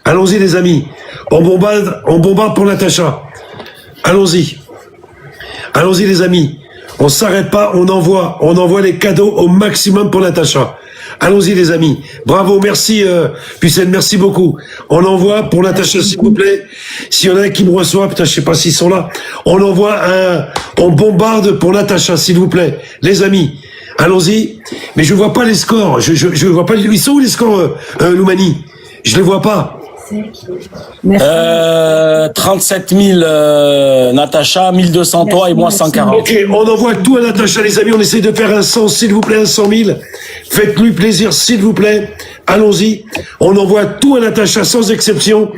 Allons-y, les amis. On bombarde pour Natacha. Allons-y. Allons-y, les amis. On s'arrête pas, on envoie les cadeaux au maximum pour Natacha. Allons-y, les amis. Bravo, merci, Pucelle, merci beaucoup. On envoie pour Natacha, s'il vous plaît. S'il y en a un qui me reçoit, putain, je sais pas s'ils sont là. On bombarde pour Natacha, s'il vous plaît. Les amis. Allons-y. Mais je vois pas les scores. Je vois pas, ils sont où les scores, Loumani? Je les vois pas. Merci. 37 000 Natacha, 1200 toi et moi 140. Ok, on envoie tout à Natacha, les amis. On essaie de faire un 100, s'il vous plaît, un 100 000. Faites-lui plaisir, s'il vous plaît. Allons-y. On envoie tout à Natacha, sans exception.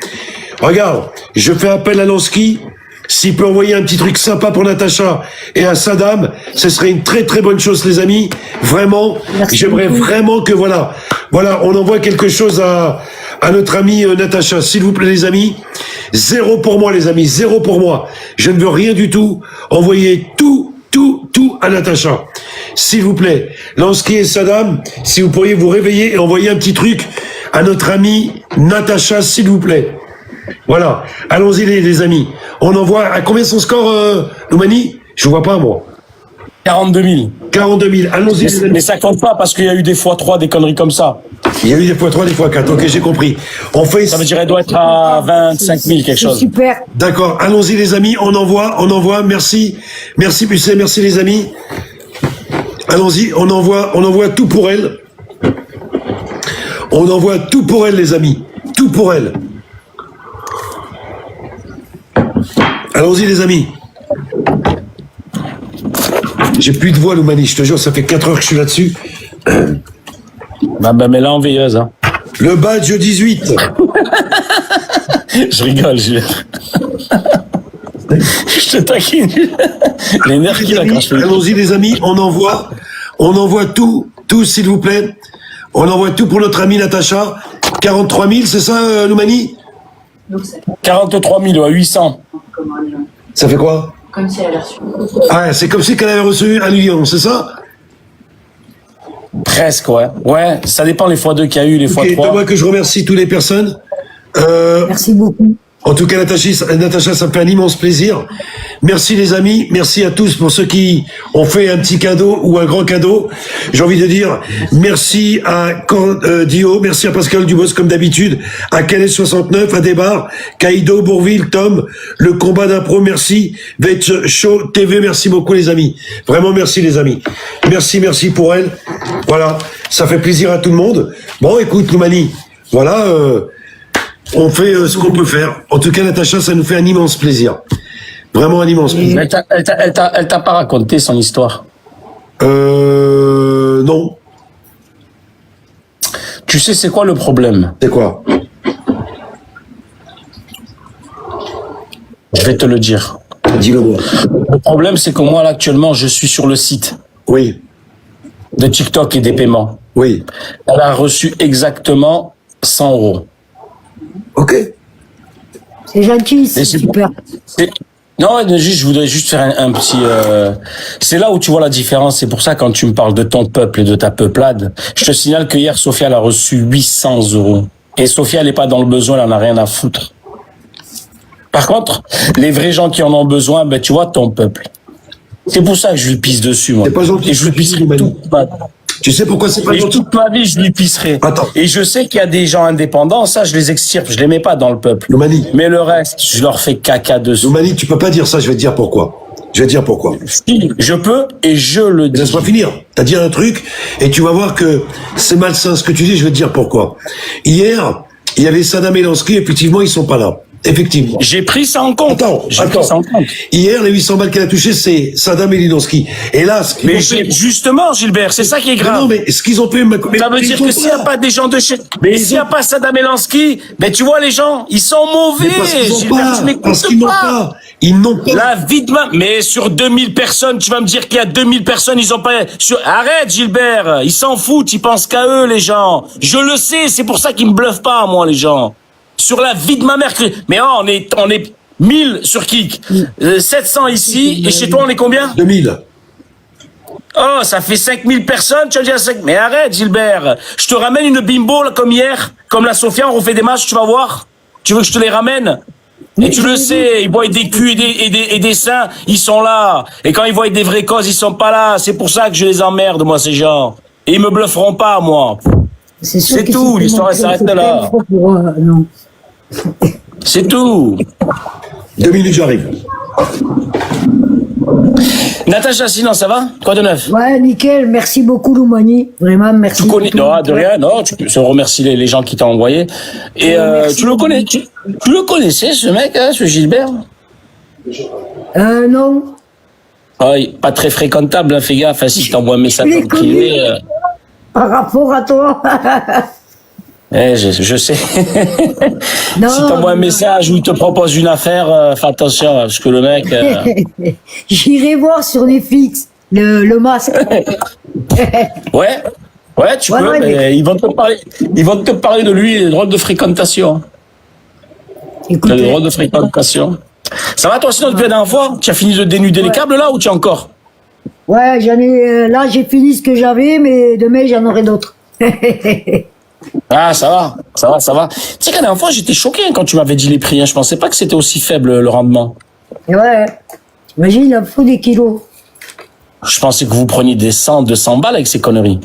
Regarde, je fais appel à Lansky. S'il peut envoyer un petit truc sympa pour Natacha et à Saddam, ce serait une très très bonne chose, les amis. Vraiment, j'aimerais vraiment que voilà, on envoie quelque chose à notre amie Natacha, s'il vous plaît, les amis. 0 pour moi, les amis, 0 pour moi. Je ne veux rien du tout. Envoyez tout à Natacha, s'il vous plaît. Lansky et Saddam, si vous pourriez vous réveiller et envoyer un petit truc à notre amie Natacha, s'il vous plaît. Voilà, allons-y les amis. On envoie à combien son score, Loumani? Je vois pas moi. 42 000. 42 000. Allons-y les amis. Mais ça compte pas parce qu'il y a eu des fois 3, des conneries comme ça. Il y a eu des fois 3, des fois 4. Ok, j'ai compris. On fait. Ça veut dire qu'elle doit être à 25 000 quelque chose. Super. D'accord. Allons-y les amis. On envoie. Merci Pucet, merci les amis. Allons-y. On envoie tout pour elle. On envoie tout pour elle les amis. Tout pour elle. Allons-y les amis. J'ai plus de voix, Loumani, je te jure, ça fait 4 heures que je suis là-dessus. Bah, mais là en veilleuse, hein. Le badge 18. Je rigole, je te taquine. Les nerfs qui l'accrochent. Allons-y les amis, on envoie tout s'il vous plaît. On envoie tout pour notre amie Natacha. 43 000, c'est ça, Loumani? 43 800. Ça fait quoi? Comme si elle avait reçu. Ah, c'est comme si qu'elle avait reçu un million, c'est ça? Presque, ouais. Ouais, ça dépend les fois 2 qu'il y a eu, les fois 3. Moi que je remercie toutes les personnes. Merci beaucoup. En tout cas, Natacha, ça me fait un immense plaisir. Merci les amis, merci à tous pour ceux qui ont fait un petit cadeau ou un grand cadeau. J'ai envie de dire merci à Dio, merci à Pascal Dubos comme d'habitude, à Calais 69, à Desbarres, Kaido, Bourville, Tom, le combat d'impro, merci, Vetch Show TV, merci beaucoup les amis. Vraiment merci les amis. Merci pour elle. Voilà, ça fait plaisir à tout le monde. Bon, écoute, Loumani, voilà... on fait ce qu'on peut faire. En tout cas, Natacha, ça nous fait un immense plaisir. Vraiment un immense plaisir. Elle t'a pas raconté son histoire? Non. Tu sais, c'est quoi le problème? C'est quoi? Je vais te le dire. Dis-le moi. Le problème, c'est que moi, là, actuellement, je suis sur le site Oui. de TikTok et des paiements. Oui. Elle a reçu exactement 100 euros. Ok. C'est gentil, c'est Et c'est- super. Non, je voudrais juste faire un petit... C'est là où tu vois la différence. C'est pour ça, quand tu me parles de ton peuple et de ta peuplade, je te signale que hier, Sophia, elle a reçu 800 euros. Et Sophia, elle n'est pas dans le besoin, elle en a rien à foutre. Par contre, les vrais gens qui en ont besoin, ben, tu vois, ton peuple. C'est pour ça que je lui pisse dessus, moi. C'est pas gentil, Et je lui pisserai Manu. toute ma... Tu sais pourquoi c'est pas Et gentil? toute ma vie, je lui pisserai. Attends. Et je sais qu'il y a des gens indépendants, ça, je les extirpe, je les mets pas dans le peuple. Loumani. Mais le reste, je leur fais caca dessus. Loumani, tu peux pas dire ça, je vais te dire pourquoi. Si, je peux et je le dis. Laisse-moi finir. T'as dit un truc et tu vas voir que c'est malsain ce que tu dis, je vais te dire pourquoi. Hier, il y avait Saddam et Lansky, effectivement, ils sont pas là. Effectivement. J'ai pris ça en compte. J'ai pris ça en compte. Hier, les 800 balles qu'elle a touchées, c'est Saddam et Lidansky. Et là, ce qu'ils Mais ont fait... justement, Gilbert, c'est ça qui est grave. Non, mais ce qu'ils ont fait... Ça veut dire que s'il n'y a pas des gens de chez... Mais s'il n'y a pas SaddamElansky, mais tu vois les gens, ils sont mauvais. Parce qu'ils n'ont Gilbert, pas. tu m'écoutes Parce qu'ils n'ont pas. Ils n'ont pas. La vie de ma... Mais sur 2000 personnes, tu vas me dire qu'il y a 2000 personnes, ils ont pas... Arrête, Gilbert. Ils s'en foutent, ils pensent qu'à eux, les gens. Je le sais, c'est pour ça qu'ils me bluffent pas, moi, les gens. Sur la vie de ma mère. Mais oh, on est 1000 sur Kik. 700 ici. Et chez toi, on est combien? 2000. Oh, ça fait 5000 personnes, tu vas dire 5... Mais arrête, Gilbert. Je te ramène une bimbo, là, comme hier. Comme la Sophia, on refait des matchs, tu vas voir. Tu veux que je te les ramène? Et tu le sais, ils voient des culs et des seins, ils sont là. Et quand ils voient des vraies causes, ils sont pas là. C'est pour ça que je les emmerde, moi, ces gens. Et ils me blufferont pas, moi. C'est sûr C'est que tout, si l'histoire, elle s'arrête là. Non. C'est tout. 2 minutes, j'arrive. Natacha, sinon, ça va? Quoi de neuf? Ouais, nickel. Merci beaucoup, Loumani. Vraiment, merci. Tu connais, pour tout. non, de rien, non, tu peux remercier les gens qui t'ont envoyé. Et Merci. tu le connais, tu le connaissais, ce mec, hein, ce Gilbert? Non. Ah, pas très fréquentable, hein, fais gaffe, hein, si je t'envoie un message Je l'ai en privé. Par rapport à toi. Je sais. Non, Si t'envoies un message où il te propose une affaire, fais attention, hein, parce que le mec... J'irai voir sur Netflix le masque. Ouais, tu Voilà, peux, mais ils vont te parler de lui, des droits de fréquentation. Écoute, Les droits de fréquentation. Ça va toi sinon depuis la dernière fois? Tu as fini de dénuder les câbles là ou tu as encore? ouais, j'en ai. Là, j'ai fini ce que j'avais, mais demain, j'en aurai d'autres. Ah, ça va. Tu sais qu'à la dernière fois, j'étais choqué hein, quand tu m'avais dit les prix. Hein. Je pensais pas que c'était aussi faible le rendement. Et ouais. Imagine, il en faut des kilos. Je pensais que vous preniez des 100, 200 balles avec ces conneries.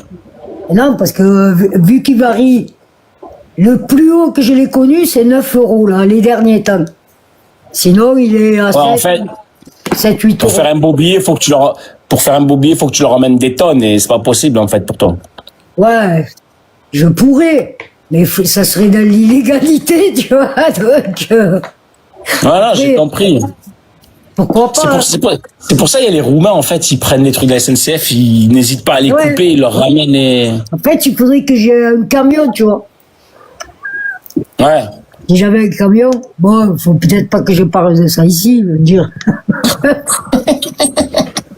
Non, parce que vu qu'il varie, le plus haut que je l'ai connu, c'est 9 euros, là, les derniers temps. Sinon, il est à Ouais, en fait, 7, 8 pour euros. faire un beau billet, faut que tu leur emmènes des tonnes et c'est pas possible en fait pour toi. Ouais, je pourrais, mais ça serait de l'illégalité, tu vois. Donc, Voilà, j'ai Oui. compris. pourquoi pas? C'est pour ça il y a les Roumains en fait, ils prennent les trucs de la SNCF, ils n'hésitent pas à les Ouais. couper, ils leur ramènent et... En fait, il faudrait que j'ai un camion, tu vois. Ouais. Si j'avais un camion, bon, faut peut-être pas que je parle de ça ici, je veux dire.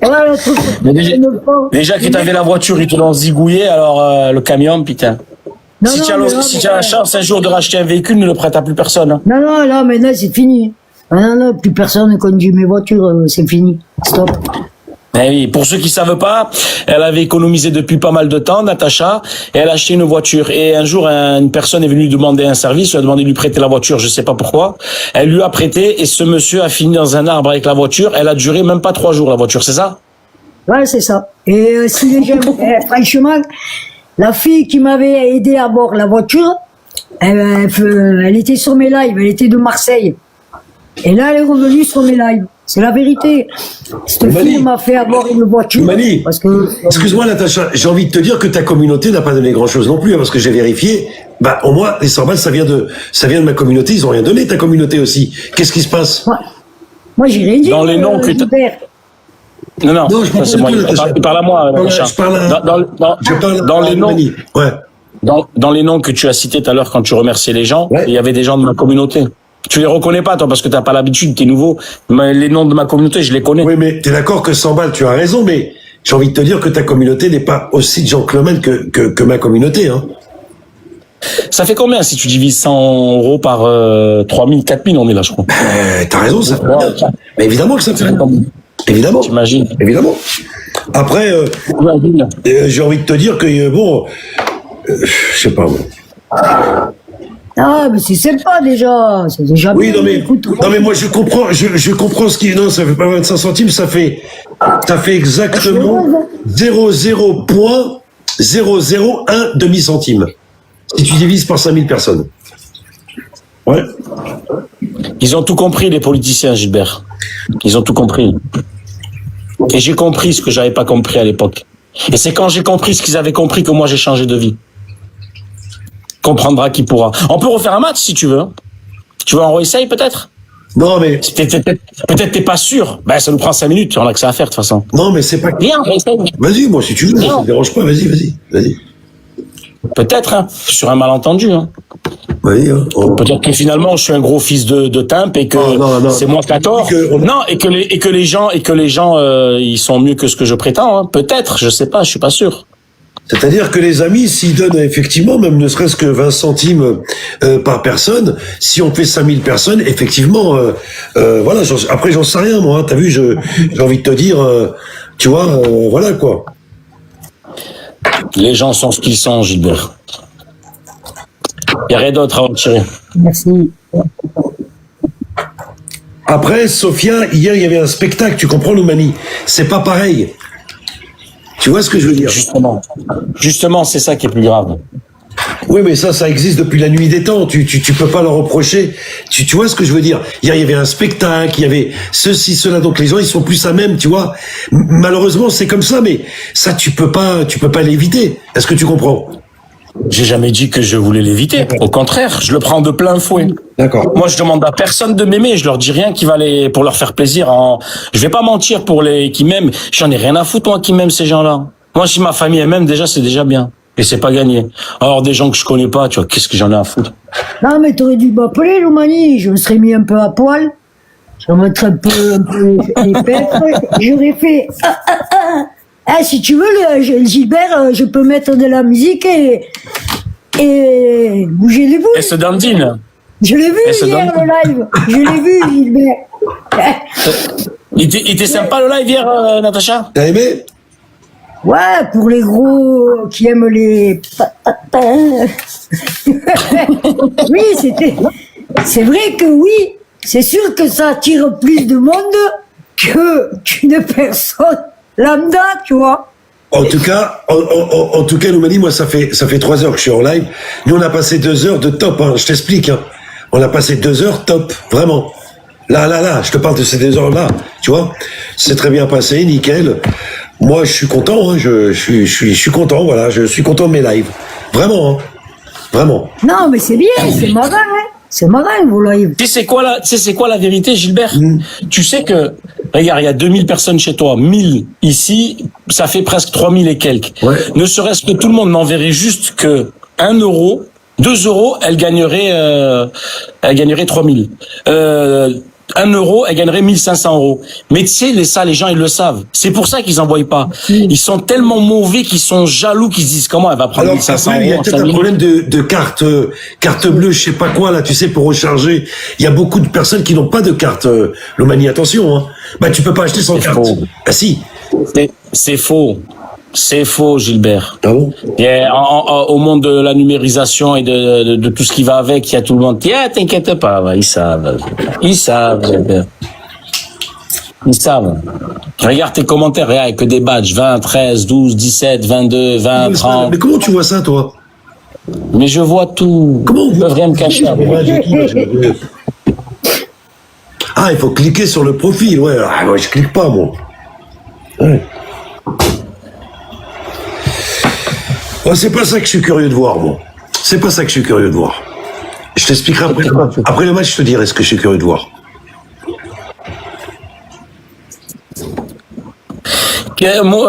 Ouais, le truc, Mais déjà- le pauvre. Déjà que t'avais la voiture, ils te l'ont zigouillé, alors le camion, putain. Non, Si non, tu as, mais le- non, si mais tu as la ouais. chance un jour de racheter un véhicule, ne le prête à plus personne. Hein. Non, non, là, maintenant, c'est fini. Ah, non, non, plus personne ne conduit mes voitures, c'est fini. Stop. Eh oui, pour ceux qui savent pas, elle avait économisé depuis pas mal de temps, Natacha, et elle a acheté une voiture. Et un jour, une personne est venue lui demander un service, lui a demandé de lui prêter la voiture, je sais pas pourquoi. Elle lui a prêté, et ce monsieur a fini dans un arbre avec la voiture. Elle a duré même pas 3 jours, la voiture, c'est ça? Ouais, c'est ça. Et si les gens, franchement, la fille qui m'avait aidé à bord la voiture, elle était sur mes lives, elle était de Marseille. Et là, elle est revenue sur mes lives. C'est la vérité. Cette Mani. fille m'a fait avoir une voiture. Mani. Parce que, Excuse-moi, Natacha, j'ai envie de te dire que ta communauté n'a pas donné grand-chose non plus, hein, parce que j'ai vérifié. Bah, au moins, les 100 balles, ça vient de ma communauté, ils ont rien donné, ta communauté aussi. Qu'est-ce qui se passe? moi, j'ai rien dit. Dans les noms que t'as- Gilbert. Non, Non, je parle c'est pas moi. de toi, Natacha. Il parle à moi, Non, Natacha. je parle à- Je parle dans à les noms. Mani. Ouais. Dans les noms que tu as cités tout à l'heure quand tu remerciais les gens, Ouais. il y avait des gens de ma communauté. Tu les reconnais pas, toi, parce que t'as pas l'habitude, t'es nouveau. Mais les noms de ma communauté, je les connais. Oui, mais t'es d'accord que 100 balles, tu as raison, mais j'ai envie de te dire que ta communauté n'est pas aussi gentleman que ma communauté, hein. Ça fait combien si tu divises 100 euros par 3000, 4000, on est là, je crois. T'as raison, ça fait rien. Mais évidemment que ça fait rien. Évidemment. T'imagines? Évidemment. Après, j'ai envie de te dire que, je sais pas, moi. Ah, mais c'est sympa déjà. C'est déjà Oui, bien. non mais, Écoute, moi je comprends ce qui, non, ça fait pas 25 centimes, ça fait exactement 0,001 demi-centime. Si tu divises par 5000 personnes. Ouais. Ils ont tout compris, les politiciens, Gilbert. Ils ont tout compris. Et j'ai compris ce que j'avais pas compris à l'époque. Et c'est quand j'ai compris ce qu'ils avaient compris que moi j'ai changé de vie. Comprendra qui pourra. On peut refaire un match si tu veux. Tu veux en réessayer peut-être? Non mais, Peut-être t'es pas sûr. Ben ça nous prend 5 minutes, on a que ça à faire de toute façon. non mais c'est pas, Viens, réessaye. vas-y, moi si tu veux, ça me dérange pas, vas-y. Peut-être, hein, sur un malentendu. Hein. Vas-y, hein. Peut-être que finalement je suis un gros fils de timpe et que Non. c'est moi qui a tort. Non, et que les gens ils sont mieux que ce que je prétends. Hein. Peut-être, je sais pas, je suis pas sûr. C'est-à-dire que les amis, s'ils donnent effectivement, même ne serait-ce que 20 centimes par personne, si on fait 5000 personnes, effectivement, voilà, après j'en sais rien, moi, hein, t'as vu, j'ai envie de te dire, tu vois, voilà quoi. Les gens sont ce qu'ils sont, Gilbert. Il n'y a rien d'autre à en tirer. merci. Après, Sophia, hier, il y avait un spectacle, tu comprends, Loumani? C'est pas pareil. Tu vois ce que je veux dire? Justement, c'est ça qui est plus grave. Oui, mais ça existe depuis la nuit des temps. Tu peux pas leur reprocher. Tu vois ce que je veux dire? Hier, il y avait un spectacle, il y avait ceci, cela. Donc les gens, ils sont plus à même, tu vois. Malheureusement, c'est comme ça, mais ça, tu peux pas l'éviter. Est-ce que tu comprends? J'ai jamais dit que je voulais l'éviter. Au contraire, je le prends de plein fouet. D'accord. Moi, je demande à personne de m'aimer. Je leur dis rien qui va pour leur faire plaisir. Je vais pas mentir pour les qui m'aiment. J'en ai rien à foutre, moi, qui m'aiment ces gens-là. Moi, si ma famille elle m'aime, déjà, c'est déjà bien. Et c'est pas gagné. Alors, des gens que je connais pas, tu vois, qu'est-ce que j'en ai à foutre? Non, mais t'aurais dû m'appeler, Loumani. Je me serais mis un peu à poil. Je mettrais un peu les pêtres. J'aurais fait, si tu veux, Gilbert, je peux mettre de la musique et bouger les boules. Et ce dandine. Je l'ai vu hier, le live. Je l'ai vu, Gilbert. Il était sympa le live hier, Natacha? T'as aimé? Ouais, pour les gros qui aiment les... Oui, c'est vrai que oui, c'est sûr que ça attire plus de monde qu'une personne lambda, tu vois. En tout cas, Loumani, moi, ça fait 3 heures que je suis en live. Nous, on a passé 2 heures de top, hein. Je t'explique, hein. On a passé 2 heures top, vraiment. Là, je te parle de ces 2 heures-là, tu vois. C'est très bien passé, nickel. Moi, je suis content, hein. Je suis content, voilà. Je suis content de mes lives. Vraiment, hein. Vraiment. Non, mais c'est bien, c'est marrant, hein. C'est marrant, vos lives. Tu sais c'est quoi la vérité, Gilbert? Tu sais que, regarde, il y a 2000 personnes chez toi, 1000 ici, ça fait presque 3000 et quelques. Ouais. Ne serait-ce que tout le monde n'enverrait juste que 1 euro, 2 euros, elle gagnerait 3000. 1 euro, elle gagnerait 1500 euros. Mais tu sais, les gens, ils le savent. C'est pour ça qu'ils envoient pas. Ils sont tellement mauvais qu'ils sont jaloux qu'ils se disent comment elle va prendre Alors, 1500 après, il y a euros. peut-être un problème de carte bleue, je sais pas quoi, là, tu sais, pour recharger. Il y a beaucoup de personnes qui n'ont pas de carte, Loumani, attention, hein. Bah, tu peux pas acheter sans carte. faux. Ah, si. C'est faux. C'est faux, Gilbert. Ah bon? Au monde de la numérisation et de tout ce qui va avec, il y a tout le monde qui dit, t'inquiète pas, ils savent. Ils savent, Gilbert. Ils savent. Regarde tes commentaires, il y a que des badges, 20, 13, 12, 17, 22, 20, 30. Mais comment tu vois ça, toi? Mais je vois tout. Comment Ils peuvent rien me cacher. Ah, il faut cliquer sur le profil, ouais. Ah, moi, je clique pas, moi. Ouais. Ouais, c'est pas ça que je suis curieux de voir, moi. C'est pas ça que je suis curieux de voir. Je t'expliquerai après le match. Après le match, je te dirai ce que je suis curieux de voir.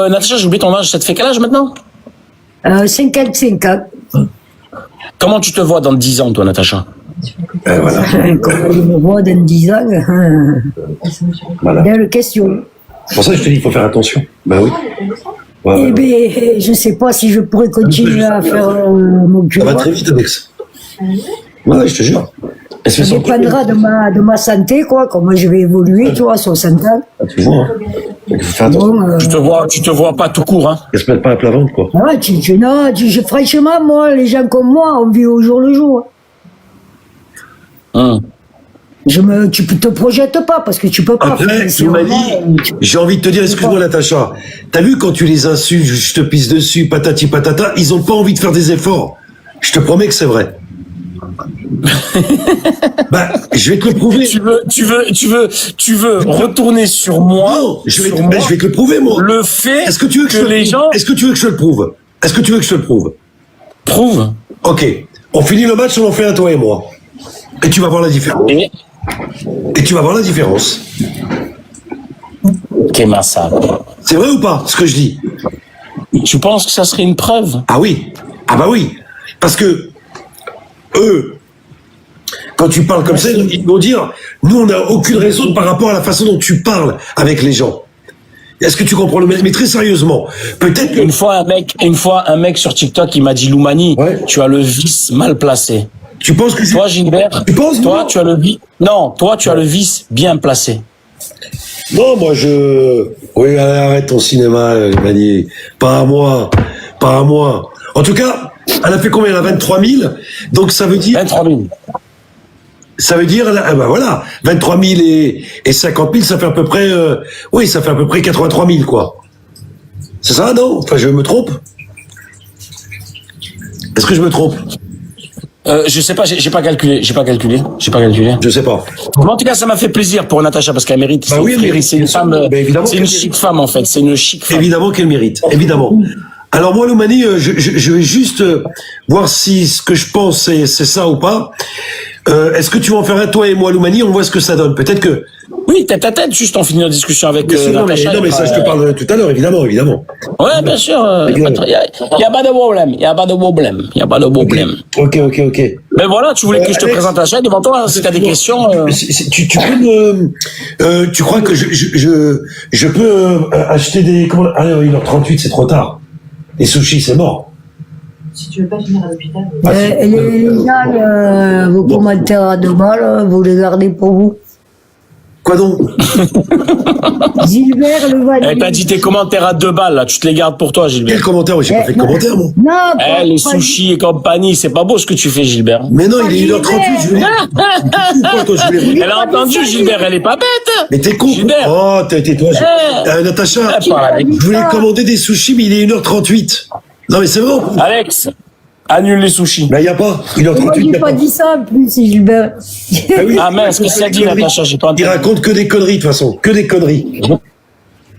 Natacha, j'ai oublié ton âge. Ça te fait quel âge maintenant? 55 ans. Comment tu te vois dans 10 ans, toi, Natacha? Voilà. Comment je me vois dans 10 ans? Voilà. Belle question. C'est pour ça que je te dis, il faut faire attention. Ben oui. Ouais, Eh bien, je sais pas si je pourrais continuer à faire mon Ça va job. très vite, Alex. Ouais, je te jure. Ça dépendra de ma santé, quoi, comment je vais évoluer, tu vois, 60 ans. Tu vois, hein. Donc, il faut faire attention. Bon, Tu te vois pas tout court, hein. Qu'elle se mette pas à plat ventre, quoi. ouais, franchement, moi, les gens comme moi, on vit au jour le jour. Tu te projettes pas parce que tu peux pas. Après, C'est il m'a normal. dit, j'ai envie de te dire, excuse-moi Natacha, t'as vu quand tu les insultes, je te pisse dessus, patati patata, ils ont pas envie de faire des efforts. Je te promets que c'est vrai. Bah, je vais te le prouver. Tu veux retourner sur moi. Non, je vais sur moi, te le prouver, moi. le fait Est-ce que tu veux que, les gens Est-ce que tu veux que je te le prouve? Est-ce que tu veux que je te le prouve? prouvent. Ok. On finit le match, on en fait un toi et moi. Et tu vas voir la différence. Et tu vas voir la différence. Qu'est ça? C'est vrai ou pas, ce que je dis? Tu penses que ça serait une preuve? Ah oui. Ah bah oui. Parce que, eux, quand tu parles comme ça, ils vont dire, nous, on n'a aucune raison par rapport à la façon dont tu parles avec les gens. Est-ce que tu comprends le mec? Mais très sérieusement, peut-être que... Une fois, un mec sur TikTok, il m'a dit, Loumani, Ouais. tu as le vice mal placé. Tu penses que Toi, Gilbert, Tu penses, toi, non tu as le vice. Non, toi, tu as le vice bien placé. Non, moi, Oui, arrête ton cinéma, Mani. Pas à moi. Pas à moi. En tout cas, elle a fait combien? Elle a 23 000. Donc, ça veut dire... 23 000. Ça veut dire, ben voilà, 23 000 et 50 000, ça fait à peu près, oui, ça fait à peu près 83 000, quoi. C'est ça, non? Enfin, je me trompe? Est-ce que je me trompe? Je sais pas, j'ai pas calculé. Je sais pas. Mais en tout cas, ça m'a fait plaisir pour Natacha parce qu'elle mérite. Bah oui, mais c'est une femme, évidemment c'est une qu'elle chic mérite. femme en fait. C'est une chic femme. Évidemment qu'elle mérite, évidemment. Alors moi, Loumani, je vais juste voir si ce que je pense c'est ça ou pas. Est-ce que tu vas en faire un, toi et moi, Loumani, on voit ce que ça donne. Peut-être que... Oui, tête à tête, juste en finir la discussion avec Bien sûr, non, Natacha. mais ça, je te parle tout à l'heure, évidemment. Ouais, bien sûr. Il y a pas de problème. Ok. Mais voilà, tu voulais que je te Alex, présente Natacha devant toi. Si t'as des questions. Tu peux me... tu crois que je peux acheter des... Comment... Ah non, 1h38, c'est trop tard. Les sushis, c'est mort. Si tu veux pas finir à l'hôpital. Les gens, vos commentaires à 2 balles, vous les gardez pour vous. Quoi donc? Gilbert le Vandu. Elle t'a dit tes commentaires à 2 balles, là. Tu te les gardes pour toi, Gilbert. Quel commentaire? J'ai pas fait de commentaire, moi. Non, Les sushis et compagnie, c'est pas beau ce que tu fais, Gilbert. Mais non, il est 1h38, je voulais... Elle a entendu, Gilbert, elle est pas bête. Mais t'es con. Gilbert. Oh, tais-toi. Natacha, Elle parle avec je voulais commander des sushis, mais il est 1h38. Non, mais c'est bon. Alex, annule les sushis. Ben, y a pas. Moi, 1h38, j'ai y a pas pas. dit ça, en plus, c'est Gilbert. Ah oui, Ah mince, qu'est-ce qu'elle dit, Natacha? J'ai pas Il entendu. raconte que des conneries, de toute façon. Que des conneries.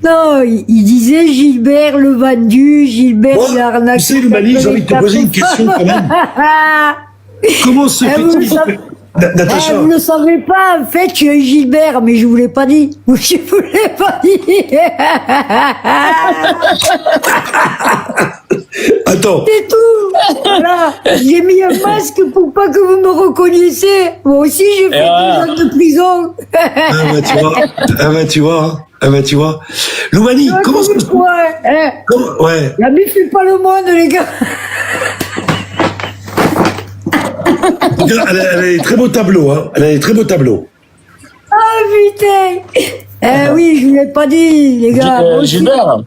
Non, il disait Gilbert le vendu, Gilbert Moi, il a arnaqué. tu sais, Loumani, j'ai envie de te poser une question quand même. Comment se vous fait-il savez- Natacha, Vous ne savez pas, en fait, je suis Gilbert, mais je vous l'ai pas dit. Je vous l'ai pas dit. attends. C'est tout. Voilà. J'ai mis un masque pour pas que vous me reconnaissiez. Moi aussi, j'ai fait 2 ans de prison. Ah bah tu vois. Loumani, comment se fait... Ouais. La bif fait pas le monde, les gars. Elle a des très beaux tableaux, hein. Elle a des très beaux tableaux. Ah, putain. Oui, je vous l'ai pas dit, les gars. Moi aussi. Gilbert,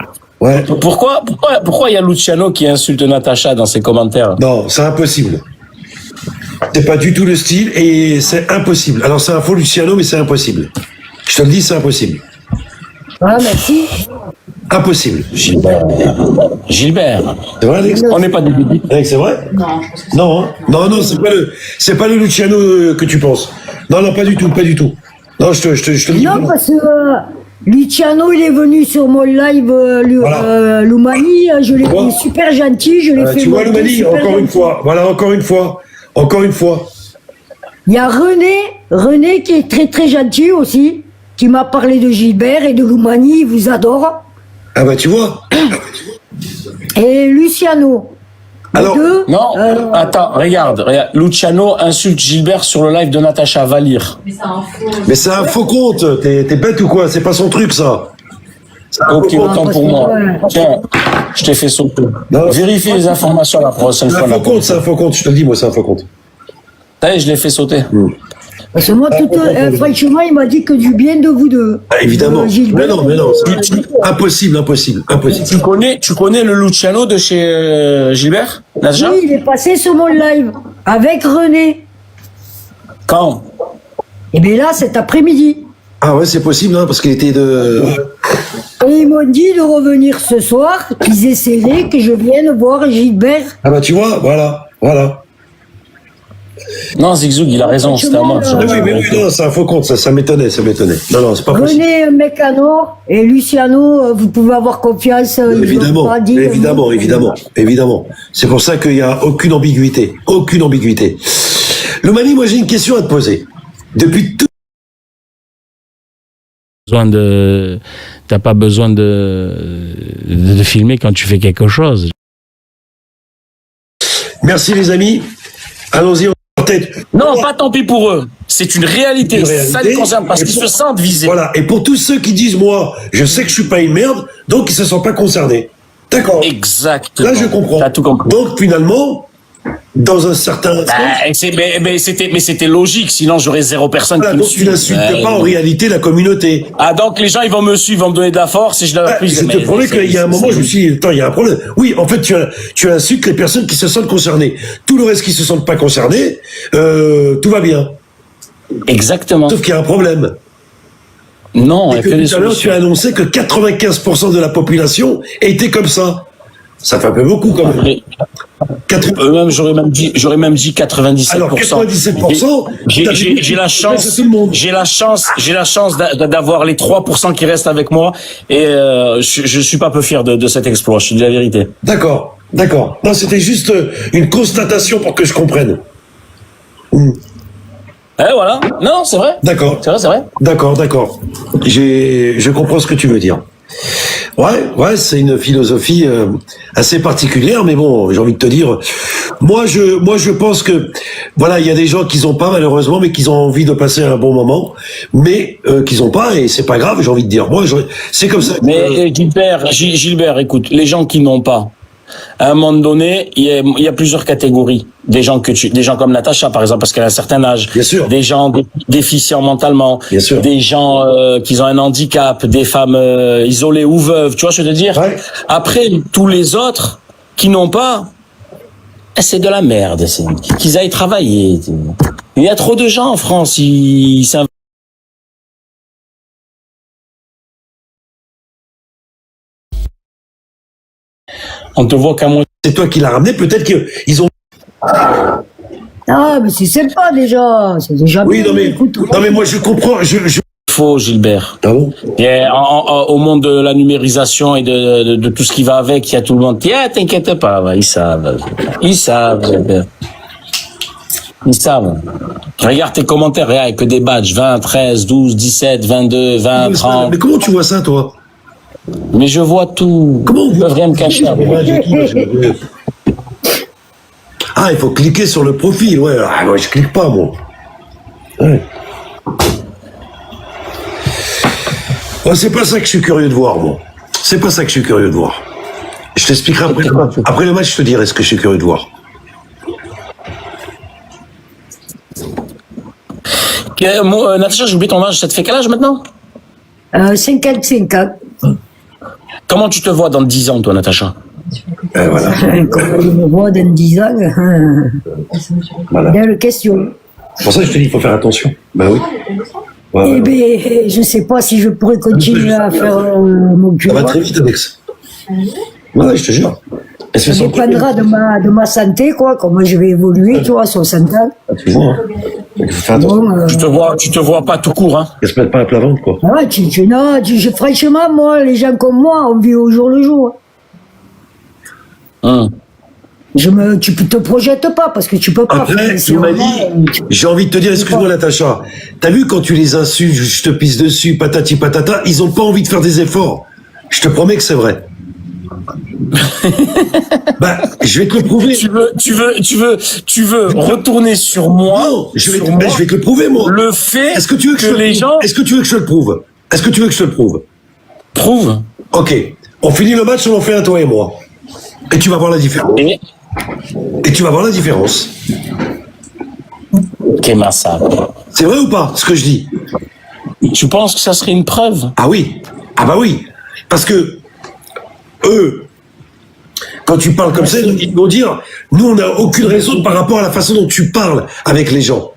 Ouais. pourquoi il y a Luciano qui insulte Natacha dans ses commentaires? Non, c'est impossible. C'est pas du tout le style et c'est impossible. Alors c'est un faux Luciano, mais c'est impossible. Je te le dis, c'est impossible. Ah, merci. Impossible. Gilbert. C'est vrai, Alex? On n'est pas des bébés. Alex, c'est vrai? Non, je pense que Non, hein? Non, c'est pas le Luciano que tu penses. Non, pas du tout. Non, je te le dis. Non, parce que Luciano, il est venu sur mon live, Voilà. Loumani. Je l'ai vois fait super gentil. Je l'ai fait Tu vois, monter Loumani, super encore une gentil. fois. Voilà, encore une fois. Il y a René qui est très très gentil aussi, qui m'a parlé de Gilbert et de Loumani. Il vous adore. Ah bah tu vois. Et Luciano. Les Alors, deux, Non, attends, regarde. Luciano insulte Gilbert sur le live de Natacha, va lire. mais c'est un faux. Mais c'est un faux compte. T'es bête ou quoi? C'est pas son truc, ça. C'est un Ok, faux compte. autant pour moi. Tiens, je t'ai fait sauter. Non. Vérifie les informations la prochaine C'est fois. un faux compte, c'est un faux compte. Je te le dis, moi, c'est un faux compte. Ça y est, je l'ai fait sauter. parce que moi, franchement, il m'a dit que du bien de vous deux. Ah, évidemment. Gilbert. Mais non. Impossible. Tu connais le Luciano de chez Gilbert, Natacha? Oui, il est passé sur mon live avec René. Quand? Et bien là, cet après-midi. Ah ouais, c'est possible, hein, parce qu'il était de... Et ils m'ont dit de revenir ce soir, qu'ils essaieraient que je vienne voir Gilbert. Ah bah tu vois, voilà. Non, Zigzag, il a raison, c'était à moi. Oui, non, c'est un faux compte, ça m'étonnait. Non, c'est pas possible. René, un mec à Nord, et Luciano, vous pouvez avoir confiance. ils ont Évidemment. pas dit le mot. C'est pour ça qu'il n'y a aucune ambiguïté. Loumani, moi j'ai une question à te poser. Depuis tout... T'as pas besoin de filmer quand tu fais quelque chose. Merci les amis. Allons-y, on tête. Non, pas tant pis pour eux. C'est une réalité. Ça les concerne parce qu'ils se sentent visés. Voilà. Et pour tous ceux qui disent, moi, je sais que je suis pas une merde, donc ils se sentent pas concernés. D'accord. Exactement. Là, je comprends. T'as tout compris. Donc, finalement, dans un certain Mais c'était logique, sinon j'aurais 0 personne voilà, qui me donc tu suit. n'insultes pas en réalité la communauté. Ah, donc les gens ils vont me suivre, ils vont me donner de la force et je leur Ah, je te promets qu'il y a un moment, je me suis dit, attends, il y a un problème. Oui, en fait, tu insultes les personnes qui se sentent concernées. Tout le reste qui se sentent pas concernés, tout va bien. Exactement. Sauf qu'il y a un problème. Non, Et que tout à l'heure, tu as annoncé que 95% de la population était comme ça. Ça fait un peu beaucoup, quand même. Même j'aurais même dit 97%. Alors 97%. J'ai la chance, j'ai la chance d'avoir les 3% qui restent avec moi et je suis pas peu fier de cet exploit. Je dis la vérité. D'accord. Non, c'était juste une constatation pour que je comprenne. Voilà. Non, c'est vrai. D'accord. C'est vrai. D'accord. Je comprends ce que tu veux dire. Ouais, c'est une philosophie assez particulière, mais bon, j'ai envie de te dire, moi je pense que voilà, il y a des gens qui ont pas malheureusement, mais qui ont envie de passer un bon moment, mais qu'ils ont pas et c'est pas grave, j'ai envie de dire. Moi, c'est comme ça. Mais Gilbert, écoute, les gens qui n'ont pas, à un moment donné, il y a plusieurs catégories. Des gens comme Natacha, par exemple, parce qu'elle a un certain âge. Bien sûr. Des gens déficients mentalement. Bien sûr. Des gens qui ont un handicap, des femmes isolées ou veuves. Tu vois ce que je veux dire? Ouais. Après, tous les autres qui n'ont pas, c'est de la merde. Qu'ils aillent travailler. Il y a trop de gens en France. On te voit qu'à moitié. C'est toi qui l'as ramené, peut-être qu'ils ont. Ah, mais c'est sympa déjà. C'est déjà Oui, bien. Écoute, non mais moi je comprends. Faux, Gilbert. Ah bon? Et au monde de la numérisation et de tout ce qui va avec, il y a tout le monde. T'inquiète pas, ils savent. Ils savent. Regarde tes commentaires, avec que des badges 20, 13, 12, 17, 22, 20, 30. Mais comment tu vois ça, toi? Mais je vois tout. Comment on Ils voit peuvent rien me cacher. Ah, il faut cliquer sur le profil, ouais. Ah, moi, je clique pas, moi. Ouais. Ouais, c'est pas ça que je suis curieux de voir, moi. C'est pas ça que je suis curieux de voir. Je t'expliquerai après. Après le match, je te dirai ce que je suis curieux de voir. Natacha, j'ai oublié ton âge. Ça te fait quel âge maintenant? 55 ans. Comment tu te vois dans 10 ans, toi, Natacha? Voilà. Comme je me vois dans 10 ans, Voilà. belle question. C'est pour ça que je te dis, il faut faire attention. Ben oui. Ouais, Eh bien, je sais pas si je pourrais continuer à faire mon Ça va cure. très vite avec ça. Ouais, je te jure. Elle se fait Ça sentir. dépendra de ma santé, quoi, comment je vais évoluer, tu vois, 60 ans. Tu vois, hein. Il faut faire attention. Bon, Tu te vois pas tout court, hein? Qu'elle se mette pas à plat ventre, quoi. ah, franchement, moi, les gens comme moi, on vit au jour le jour. Tu te projettes pas parce que tu peux pas. Après, C'est tu m'as normal. dit, j'ai envie de te dire, excuse-moi Natacha, t'as vu quand tu les insultes, je te pisse dessus, patati patata, ils ont pas envie de faire des efforts. Je te promets que c'est vrai. Bah, je vais te le prouver. Tu veux retourner sur moi? Non, je vais sur te le prouver, moi. Le fait Est-ce que tu veux que, les gens Est-ce que tu veux que je te le prouve? Est-ce que tu veux que je te le prouve? prouvent. Ok. On finit le match, on en fait un toi et moi. Et tu vas voir la différence. Et tu vas voir la différence. Ok, Massa. C'est vrai ou pas, ce que je dis? Tu penses que ça serait une preuve? Ah oui. Ah bah oui. Parce que, eux, quand tu parles comme ça, ils vont dire, nous, on n'a aucune raison par rapport à la façon dont tu parles avec les gens.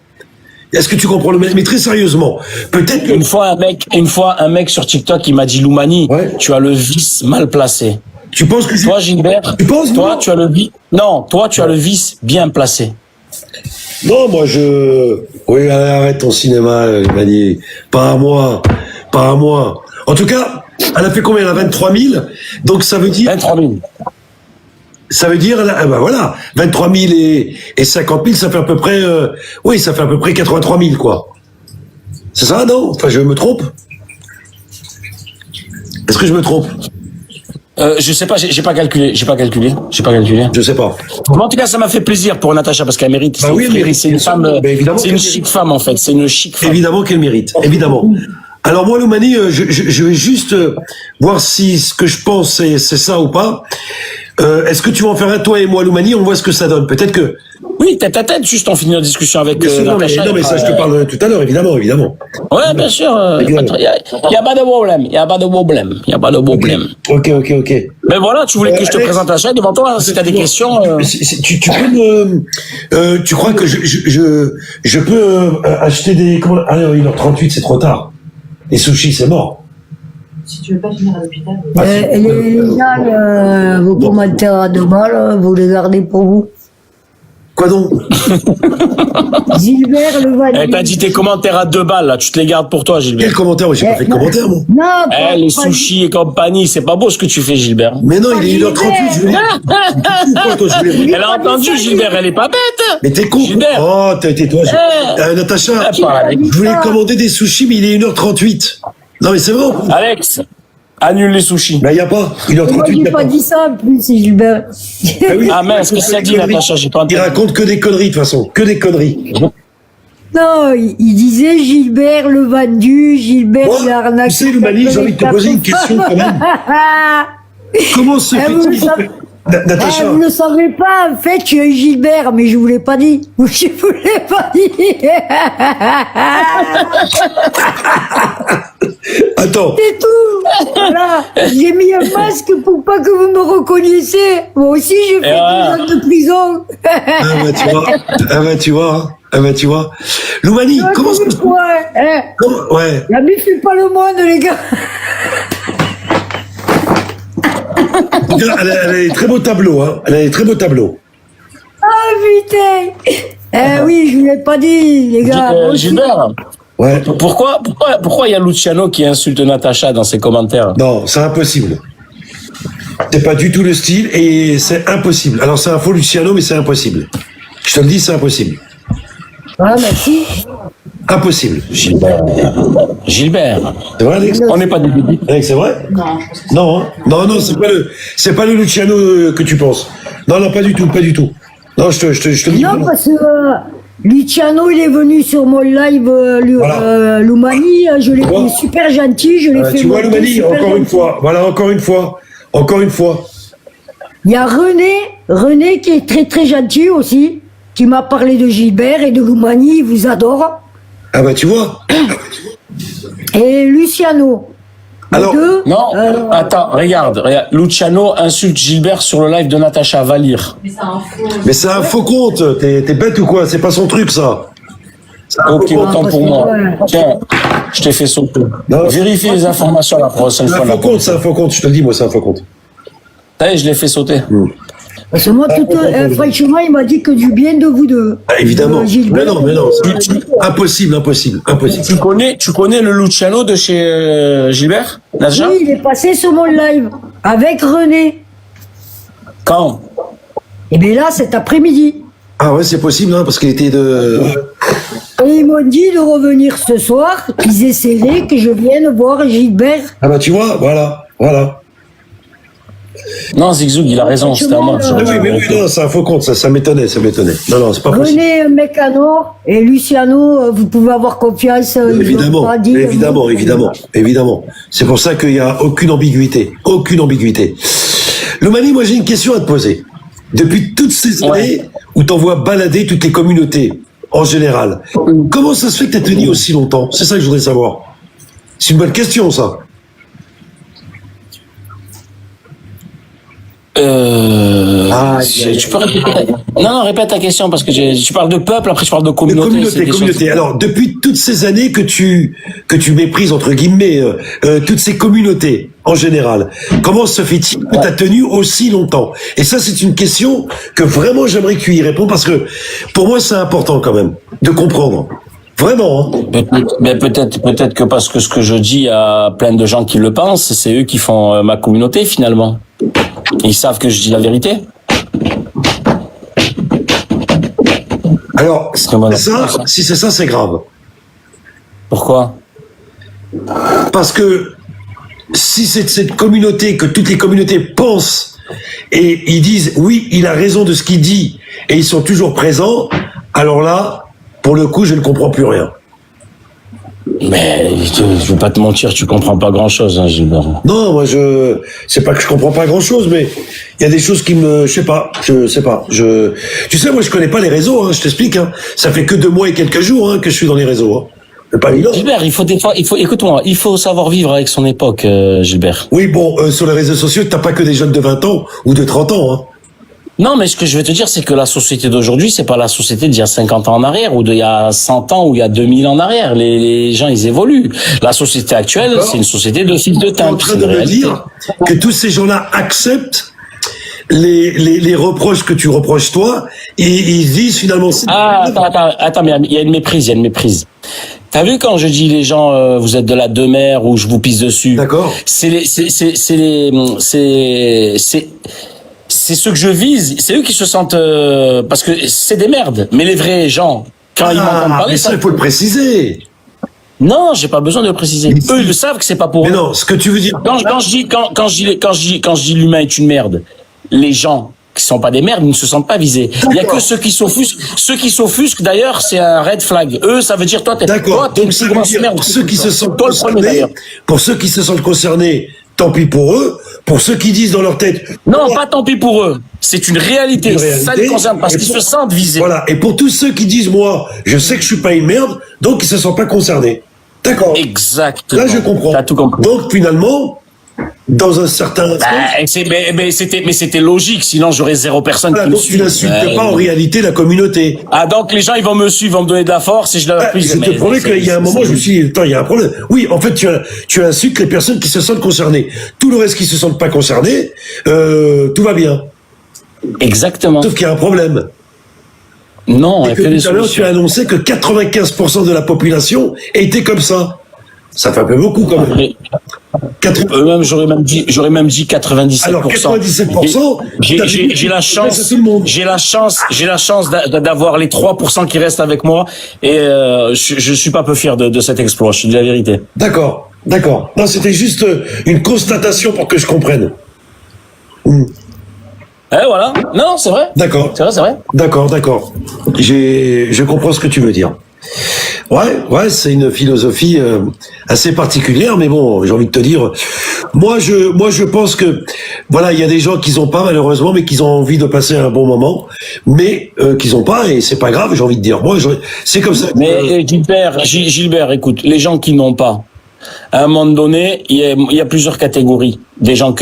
Est-ce que tu comprends le mec? Mais très sérieusement, peut-être que... Une fois, un mec sur TikTok, il m'a dit, Loumani, Ouais. tu as le vice mal placé. Tu penses que... Toi, Gilbert, Tu penses, toi, moi tu as le vice... Non, toi, tu as le vice bien placé. Non, moi, Oui, arrête ton cinéma, Mani. Pas à moi. Pas à moi. En tout cas, elle a fait combien? Elle a 23 000. Donc, ça veut dire... 23 000. Ça veut dire, ben voilà, 23 000 et 50 000, ça fait à peu près, oui, ça fait à peu près 83 000, quoi. C'est ça, non? Enfin, je me trompe? Est-ce que je me trompe? Je sais pas, j'ai pas calculé. Je sais pas. Mais en tout cas, ça m'a fait plaisir pour Natacha parce qu'elle mérite. Bah oui, elle mérite. C'est une femme, évidemment c'est une qu'elle chic femme en fait. C'est une chic femme. Évidemment qu'elle mérite, évidemment. Alors moi, Loumani, je vais juste voir si ce que je pense c'est ça ou pas. Est-ce que tu vas en faire un, toi et moi, Loumani, on voit ce que ça donne. Peut-être que... Oui, tête à tête, juste en finir la discussion avec Bien sûr, non, mais ça, je te parle tout à l'heure, évidemment. Ouais, bien sûr. Il y a pas de problème. Ok. Mais voilà, tu voulais que je te Alex, présente la chaîne devant toi. Si t'as des questions. Tu peux me... tu crois que je peux acheter des... Ah non, 1h38, c'est trop tard. Les sushis, c'est mort. Si tu veux pas finir à l'hôpital. Les gens, vos commentaires à 2 balles, vous les gardez pour vous. Quoi donc? Gilbert le Eh, t'as dit tes commentaires à 2 balles, là. Tu te les gardes pour toi, Gilbert. Quel commentaire? Moi, j'ai pas fait de commentaire, moi. Non, Eh, les sushis et compagnie, c'est pas beau ce que tu fais, Gilbert. Mais non, il est 1h38, je voulais. Quoi, toi, je voulais. Elle a entendu, Gilbert, elle est pas bête. Mais t'es con. Gilbert. Oh, tais-toi. Natacha, Eh, pas avec- je voulais commander des sushis, mais il est 1h38. Non, mais c'est vrai. Alex, annule les sushis. Mais y a pas. Moi, 1h38, j'ai y a pas pas. dit ça en plus, c'est Gilbert. Ah oui. Ah mince, qu'est-ce qu'il a dit, Natacha? J'ai pas Il entendu. raconte que des conneries, de toute façon. Que des conneries. Non, il disait Gilbert le vendu, Gilbert Moi, il a arnaqué. tu sais, Loumani, j'ai envie de te poser une question quand même. Comment se vous le fait-il savez- Natacha, vous ne savez pas, en fait, tu es Gilbert, mais je vous l'ai pas dit. Je vous l'ai pas dit. attends. C'est tout. Voilà. J'ai mis un masque pour pas que vous me reconnaissiez. Moi aussi, j'ai fait 10 ans de prison. Tu vois. Loumani, comment ça se fait? Ouais. La bif fait pas le monde, les gars. En tout cas, elle a des très beaux tableaux, hein. Elle a des très beaux tableaux. Ah, putain. Oui, je vous l'ai pas dit, les gars. Moi aussi. Gilbert, Ouais. pourquoi il y a Luciano qui insulte Natacha dans ses commentaires? Non, c'est impossible. C'est pas du tout le style et c'est impossible. Alors c'est un faux Luciano, mais c'est impossible. Je te le dis, c'est impossible. Ah, merci. Impossible. Gilbert. C'est vrai, Alex? On n'est pas des bébés. Alex, c'est vrai? Non, je pense que Non, hein? Non, c'est pas le Luciano que tu penses. Non, pas du tout. Non, je te le dis Non, vraiment. parce que Luciano, il est venu sur mon live, Voilà. Loumani. Je l'ai Tu vois fait super gentil. Je l'ai fait Tu vois, monter Loumani, super encore une gentil. fois. Voilà, encore une fois. Il y a René qui est très très gentil aussi, qui m'a parlé de Gilbert et de Loumani. Il vous adore. Ah bah, tu vois. Et Luciano. Les Alors, deux, Non, attends, regarde. Luciano insulte Gilbert sur le live de Natacha, va lire. Mais c'est un faux. Mais c'est un faux compte. T'es bête ou quoi? C'est pas son truc, ça. Ok, autant parce pour que, moi. ouais. Tiens, je t'ai fait sauter. Non. Vérifie les informations la prochaine C'est fois. un là. faux compte, je te le dis, moi, c'est un faux compte. Ça y est, je l'ai fait sauter. parce que moi, franchement, il m'a dit que du bien de vous deux. Ah, évidemment. Gilbert. Mais non. Impossible. Tu connais le Luciano de chez Gilbert, Natacha? Oui, il est passé sur mon live avec René. Quand? Et bien là, cet après-midi. Ah ouais, c'est possible, hein, parce qu'il était de... Et ils m'ont dit de revenir ce soir, qu'ils essaieraient que je vienne voir Gilbert. Ah bah, tu vois, voilà. Non, Zigzag, il a raison, c'était à moi. Ah oui, non, c'est un faux compte, ça m'étonnait. Non, c'est pas possible. René, un mec à Nord, et Luciano, vous pouvez avoir confiance. ils Évidemment, vont pas dire- évidemment. C'est pour ça qu'il n'y a aucune ambiguïté. Loumani, moi j'ai une question à te poser. Depuis toutes ces années où t'envoies balader toutes les communautés, en général, comment ça se fait que t'as tenu aussi longtemps? C'est ça que je voudrais savoir. C'est une bonne question, ça. Tu peux répéter Non, répète ta question parce que tu parles de peuple, après tu parles de communauté. c'est des Communauté. choses- Alors, depuis toutes ces années que tu méprises, entre guillemets, toutes ces communautés, en général, comment se fait-il que tu as tenu aussi longtemps? Et ça, c'est une question que vraiment j'aimerais que tu y réponds parce que, pour moi, c'est important quand même, de comprendre. Vraiment, hein. Mais peut-être que parce que ce que je dis à plein de gens qui le pensent, c'est eux qui font ma communauté finalement. Ils savent que je dis la vérité. Alors, si c'est ça, c'est grave. Pourquoi? Parce que si c'est de cette communauté que toutes les communautés pensent et ils disent oui, il a raison de ce qu'il dit et ils sont toujours présents, alors là, pour le coup, je ne comprends plus rien. Mais je veux pas te mentir, tu comprends pas grand-chose, hein, Gilbert. Non, moi c'est pas que je comprends pas grand-chose, mais il y a des choses qui me, je sais pas. Tu sais, moi je connais pas les réseaux, hein, je t'explique, hein. Ça fait que 2 mois et quelques jours, hein, que je suis dans les réseaux, hein. C'est pas évident. Gilbert, écoute-moi, il faut savoir vivre avec son époque, Gilbert. Oui, bon, sur les réseaux sociaux, t'as pas que des jeunes de 20 ans ou de 30 ans, hein. Non, mais ce que je veux te dire, c'est que la société d'aujourd'hui, c'est pas la société d'il y a 50 ans en arrière, ou d'il y a 100 ans, ou il y a 2000 ans en arrière. Les gens, ils évoluent. La société actuelle, D'accord. c'est une société de fil de Tu es en teinte. train c'est de une me réalité. dire que tous ces gens-là acceptent les reproches que tu reproches toi, et ils disent finalement... Ah, attends, mais il y a une méprise. T'as vu quand je dis les gens, vous êtes de la demeure ou je vous pisse dessus. D'accord. C'est ceux que je vise. C'est eux qui se sentent, parce que c'est des merdes. Mais les vrais gens, quand ils m'entendent parler, mais ça, il faut le préciser. non, j'ai pas besoin de le préciser. Eux, ils le savent que c'est pas pour Mais eux. non, ce que tu veux dire... Quand je dis l'humain est une merde, les gens qui sont pas des merdes, ils ne se sentent pas visés. Il y a que ceux qui s'offusquent. Ceux qui s'offusquent, d'ailleurs, c'est un red flag. Eux, ça veut dire toi, t'es D'accord. une Donc ça si veut grosse dire, merde. pour ceux qui se sentent Toi, le premier, concernés, d'ailleurs. pour ceux qui se sentent concernés, tant pis pour eux. Pour ceux qui disent dans leur tête... Non, pas tant pis pour eux. C'est une réalité. Une Ça les réalité. concerne parce Et qu'ils pour- se sentent visés. Voilà. Et pour tous ceux qui disent, moi, je sais que je suis pas une merde, donc ils se sentent pas concernés. D'accord. Exactement. Là, je comprends. T'as tout compris. Donc, finalement, dans un certain sens, Mais c'était logique, sinon j'aurais zéro personne voilà, qui me donc tu suit. n'insultes pas en réalité la communauté. Ah, donc les gens, ils vont me suivre, ils vont me donner de la force et je leur Ah, je te promets qu'il y a un moment, je me suis dit, attends, il y a un problème. Oui, en fait, tu insultes les personnes qui se sentent concernées. Tout le reste qui se sentent pas concernés, tout va bien. Exactement. Sauf qu'il y a un problème. Non, il y Et a que que des tout à l'heure, tu solutions. as annoncé que 95% de la population était comme ça. Ça fait un peu beaucoup, quand même. Mais 80... eux-mêmes, j'aurais même dit 97%. Alors, 97%, J'ai la chance, tout le monde. j'ai la chance d'avoir les 3% qui restent avec moi et je suis pas peu fier de cet exploit, je te dis la vérité. D'accord, d'accord. Non, c'était juste une constatation pour que je comprenne. Eh voilà, non, c'est vrai. D'accord. C'est vrai. D'accord, d'accord. Je comprends ce que tu veux dire. Ouais, c'est une philosophie assez particulière, mais bon, j'ai envie de te dire, moi je pense que voilà, il y a des gens qui ont pas malheureusement, mais qui ont envie de passer un bon moment, mais qu'ils ont pas et c'est pas grave, j'ai envie de dire. Moi, c'est comme ça. Mais Gilbert, écoute, les gens qui n'ont pas, à un moment donné, il y a plusieurs catégories. Des gens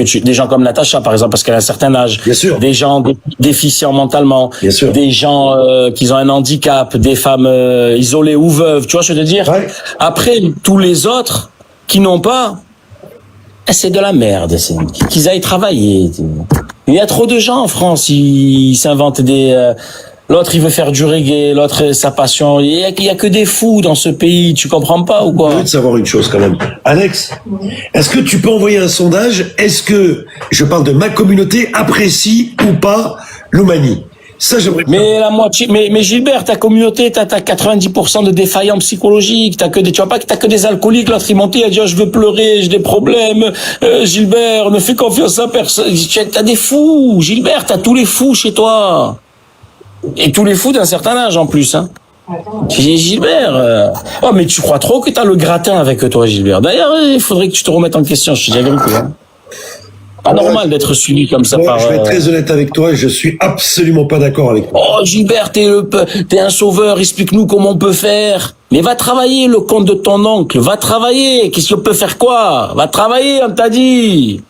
comme Natacha, par exemple, parce qu'elle a un certain âge. Bien sûr. Des gens déficients mentalement. Bien sûr. Des gens qui ont un handicap, des femmes isolées ou veuves. Tu vois ce que je veux dire? Ouais. Après, tous les autres qui n'ont pas, c'est de la merde. Qu'ils aillent travailler. Il y a trop de gens en France, ils s'inventent des... L'autre, il veut faire du reggae, l'autre, sa passion. Il y a que des fous dans ce pays, tu comprends pas ou Je quoi? veux de savoir une chose quand même. Alex, est-ce que tu peux envoyer un sondage? Est-ce que, je parle de ma communauté, apprécie ou pas l'Oumanie? Ça, j'aimerais bien. Mais la moitié, mais Gilbert, ta communauté, t'as 90% de défaillants psychologiques, tu vois pas que t'as que des alcooliques, l'autre il montait, il a dit, oh, je veux pleurer, j'ai des problèmes, Gilbert, ne fais confiance à personne. T'as des fous, Gilbert, t'as tous les fous chez toi. Et tous les fous d'un certain âge en plus, hein. J'ai dit, Gilbert, oh, mais tu crois trop que t'as le gratin avec toi, Gilbert. D'ailleurs, il faudrait que tu te remettes en question, je te dis la vérité, hein. Pas normal d'être suivi comme ça Moi, par... je vais être très honnête avec toi, je suis absolument pas d'accord avec toi. Oh Gilbert, t'es un sauveur, explique-nous comment on peut faire. Mais va travailler, le compte de ton oncle, va travailler. Qu'est-ce qu'on peut faire quoi? Va travailler, on t'a dit.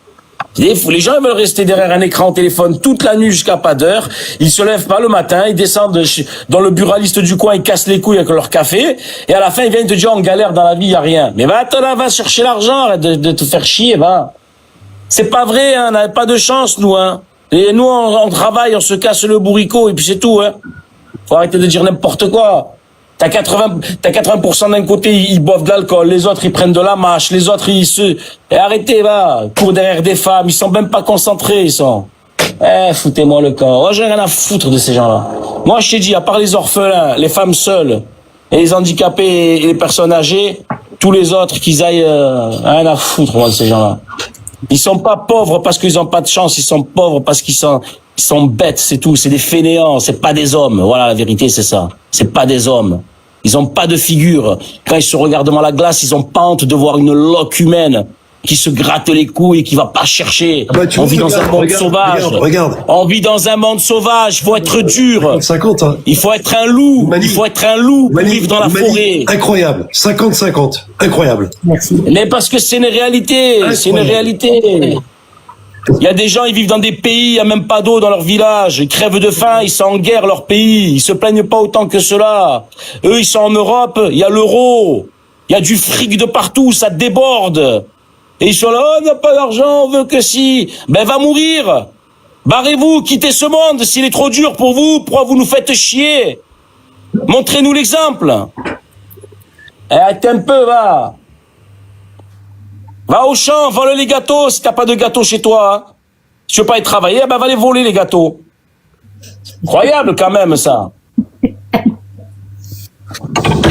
Les gens ils veulent rester derrière un écran au téléphone toute la nuit jusqu'à pas d'heure. Ils se lèvent pas le matin, ils descendent dans le buraliste du coin, ils cassent les couilles avec leur café. Et à la fin, ils viennent te dire, en galère dans la vie, y a rien. Mais va chercher l'argent, arrête de te faire chier, va. C'est pas vrai, hein, on n'a pas de chance, nous, hein. Et nous, on travaille, on se casse le bourricot, et puis c'est tout, hein. Faut arrêter de dire n'importe quoi. T'as 80% d'un côté, ils boivent de l'alcool, les autres, ils prennent de la mâche, les autres, et arrêtez, va. Cours derrière des femmes, ils sont même pas concentrés, ils sont. Foutez-moi le camp. Oh, j'ai rien à foutre de ces gens-là. Moi, je t'ai dit, à part les orphelins, les femmes seules, et les handicapés et les personnes âgées, tous les autres, qu'ils aillent, rien à foutre, moi, de ces gens-là. Ils sont pas pauvres parce qu'ils ont pas de chance, ils sont pauvres parce qu'ils sont bêtes, c'est tout, c'est des fainéants, c'est pas des hommes. Voilà, la vérité, c'est ça. C'est pas des hommes. Ils ont pas de figure. Quand ils se regardent devant la glace, ils ont pas honte de voir une loque humaine qui se gratte les couilles et qui va pas chercher. Bah, tu On vois, vit dans un monde regarde, sauvage. regarde. On vit dans un monde sauvage, faut être dur. 50, hein. Il faut être un loup. Mani- Il faut être un loup pour Mani- vivre dans la Mani- forêt. Incroyable. 50-50. Incroyable. Merci. Mais parce que c'est une réalité. C'est une Incroyable. réalité. Il y a des gens, ils vivent dans des pays, il n'y a même pas d'eau dans leur village. Ils crèvent de faim, ils sont en guerre, leur pays. Ils se plaignent pas autant que cela. Eux, ils sont en Europe, il y a l'euro. Il y a du fric de partout, ça déborde. Et ils sont là, oh, on n'a pas d'argent, on veut que si. Ben, va mourir. Barrez-vous, quittez ce monde. S'il est trop dur pour vous, pourquoi vous nous faites chier? Montrez-nous l'exemple. Eh, arrête un peu, va. Va au champ, vole les gâteaux si t'as pas de gâteaux chez toi. Hein. Si tu veux pas y travailler, ben va les voler les gâteaux. Incroyable quand même ça.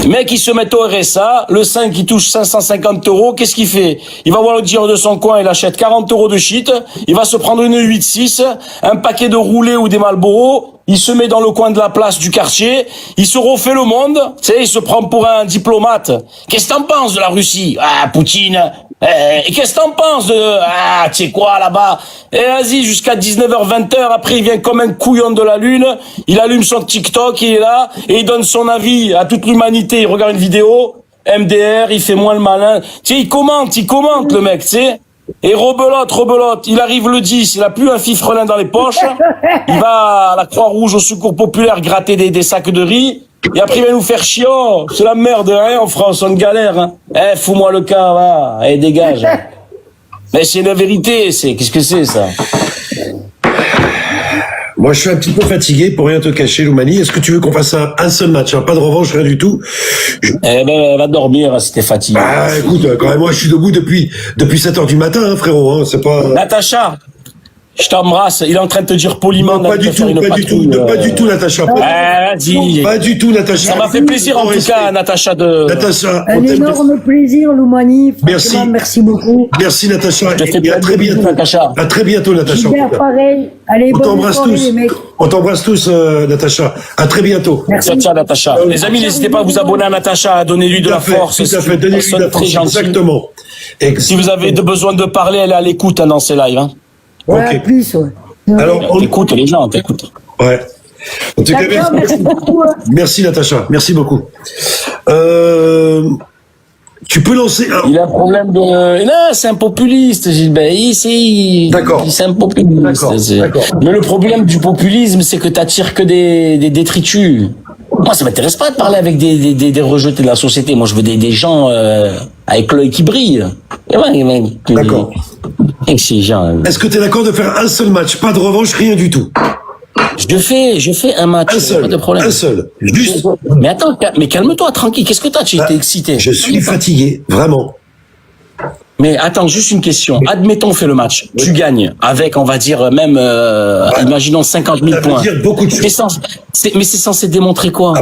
Le mec il se met au RSA, le 5 il touche 550 €, qu'est-ce qu'il fait? Il va voir le dealer de son coin, il achète 40 € de shit, il va se prendre une 8-6, un paquet de roulés ou des Marlboro, il se met dans le coin de la place du quartier, il se refait le monde, tu sais, il se prend pour un diplomate. Qu'est-ce que t'en penses de la Russie? Ah, Poutine. Qu'est-ce que t'en penses de... Ah, tu sais quoi, là-bas? Et vas-y, jusqu'à 19h, 20h, après il vient comme un couillon de la lune, il allume son TikTok, il est là, et il donne son avis à toute l'humanité, il regarde une vidéo, MDR, il fait moins le malin. Tu sais, il commente le mec, tu sais. Et rebelote, il arrive le 10, il a plus un fifrelin dans les poches, il va à la Croix-Rouge, au Secours Populaire, gratter des sacs de riz, et après il va nous faire chier, oh, c'est la merde, hein, en France, on galère, hein. Fous-moi le cas, va, dégage. Mais c'est la vérité, qu'est-ce que c'est, ça? Moi, je suis un petit peu fatigué, pour rien te cacher, Loumani. Est-ce que tu veux qu'on fasse un seul match, hein? Pas de revanche, rien du tout. Eh ben, va dormir, si t'es fatigué. Ah, écoute, quand même, moi, je suis debout depuis 7h du matin, hein, frérot, hein, c'est pas... Natacha, je t'embrasse. Il est en train de te dire poliment. Non, pas du tout, Natacha. Vas-y. Pas du tout, Natacha. Ça m'a fait plaisir, en tout cas, Natacha, Natacha, Un énorme plaisir, Loumani. Merci. Merci beaucoup. Merci, Natacha. Je te fais Et à très bientôt. Natacha. À très bientôt, Natacha. Super, pareil. Allez, On bonne t'embrasse soirée, tous. les mecs. On t'embrasse tous, Natacha. À très bientôt. Merci. Ciao, Natacha. Les amis, n'hésitez pas à vous abonner à Natacha, donnez-lui de la force. Tout à fait. Donnez-lui de la force. Exactement. Si vous avez besoin de parler, elle est à l'écoute hein, dans ses lives. Hein. Ouais, Ok. plus, ouais. Alors, on Écoute les gens, t'écoutes. Ouais. En tout cas, D'accord, merci beaucoup. Hein. merci, Natacha. Merci beaucoup. Tu peux lancer Il a un problème de... Non, c'est un populiste, Gilbert. D'accord. C'est un populiste. D'accord. Mais le problème du populisme, c'est que t'attires que des détritus. Moi, ça m'intéresse pas de parler avec des rejetés de la société. Moi, je veux des gens avec l'œil qui brille. D'accord. Et ces gens... Est-ce que tu es d'accord de faire un seul match? Pas de revanche, rien du tout. Je fais un match. Un seul. Pas de problème. Un seul. Juste. Mais attends, mais calme-toi, tranquille. Qu'est-ce que t'as? Tu étais excité. Je suis fatigué, vraiment. Mais attends, juste une question. Admettons, on fait le match. Tu gagnes avec, on va dire, même, imaginons 50 000 Ça veut points. dire beaucoup de choses. Mais c'est censé démontrer quoi?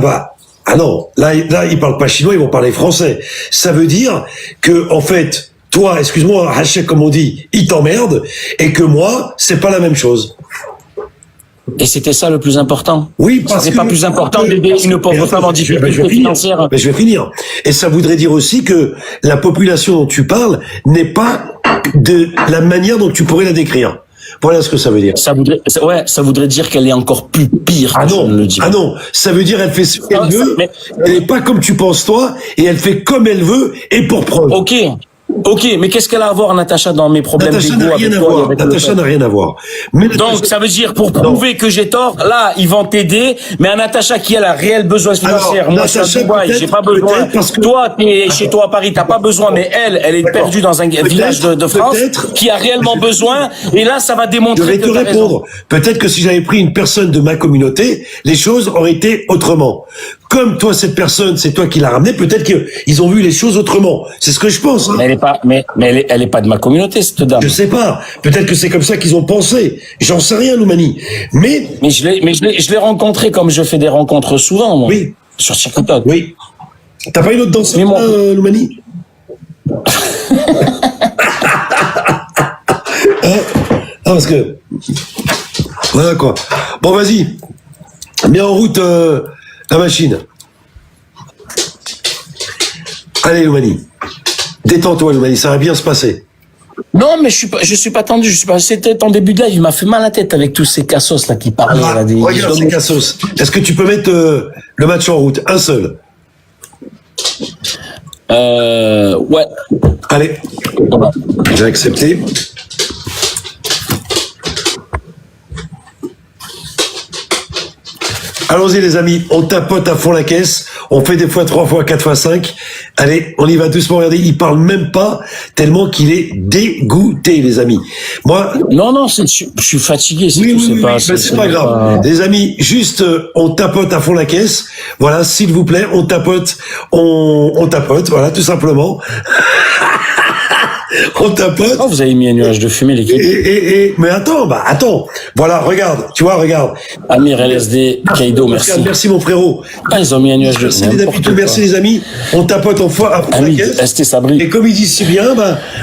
Ah non, là ils parlent pas chinois, ils vont parler français. Ça veut dire que en fait, toi, excuse-moi, Hachek comme on dit, il t'emmerde, et que moi, c'est pas la même chose. Et c'était ça le plus important. Oui, parce c'est que pas plus important d'aider une pauvre femme en difficulté financière. Mais je vais finir. Et ça voudrait dire aussi que la population dont tu parles n'est pas de la manière dont tu pourrais la décrire. Voilà ce que ça veut dire. Ça voudrait dire qu'elle est encore plus pire. Ah que non, je ne le dis. ah non, ça veut dire elle fait ce qu'elle veut, elle n'est pas comme tu penses toi, et elle fait comme elle veut, et pour preuve. Ok, mais qu'est-ce qu'elle a à voir, Natacha, dans mes problèmes Natacha d'ego n'a rien à voir. Natacha n'a rien à voir. Mais donc, ça veut dire, pour prouver que j'ai tort, là, ils vont t'aider, mais à Natacha qui a la réelle besoin financier. Moi, je suis à Dubaï, j'ai pas besoin. Parce que... Toi, t'es chez toi à Paris, t'as pas besoin, mais elle est perdue dans un village de France, qui a réellement besoin, et là, ça va démontrer je vais te répondre. Peut-être que si j'avais pris une personne de ma communauté, les choses auraient été autrement. Comme toi, cette personne, c'est toi qui l'as ramenée, peut-être qu'ils ont vu les choses autrement. C'est ce que je pense. Hein. Mais elle est pas de ma communauté, cette dame. Je sais pas. Peut-être que c'est comme ça qu'ils ont pensé. J'en sais rien, Loumani. Mais je l'ai rencontré comme je fais des rencontres souvent, moi. Oui. Sur TikTok. Oui. T'as pas une autre danse Loumani? Parce que... Voilà quoi. Bon, vas-y. Mets en route la machine. Allez, Loumani. Détends-toi, Loumani, ça va bien se passer. Non, mais je suis pas tendu. C'était ton début de live, il m'a fait mal à la tête avec tous ces cassos là qui parlaient. Regarde ces cassos. Est-ce que tu peux mettre le match en route? Un seul. Ouais. Allez. J'ai accepté. Allons-y les amis, on tapote à fond la caisse, on fait des fois 3 fois 4 fois 5. Allez, on y va doucement, regardez, il parle même pas tellement qu'il est dégoûté les amis. Moi, Non, je suis fatigué, c'est tout, mais c'est pas grave. Les amis, juste on tapote à fond la caisse. Voilà, s'il vous plaît, on tapote, on tapote, voilà, tout simplement. On tapote. Oh, vous avez mis un nuage de fumée, l'équipe. Mais attends, voilà, regarde, tu vois, regarde. Amir, LSD, Kaido, merci. Merci mon frérot. Ah, ils ont mis un nuage de Merci les amis, merci les amis. On tapote en fois à la Hamid, caisse. ST Sabri. Et comme ils disent si bien,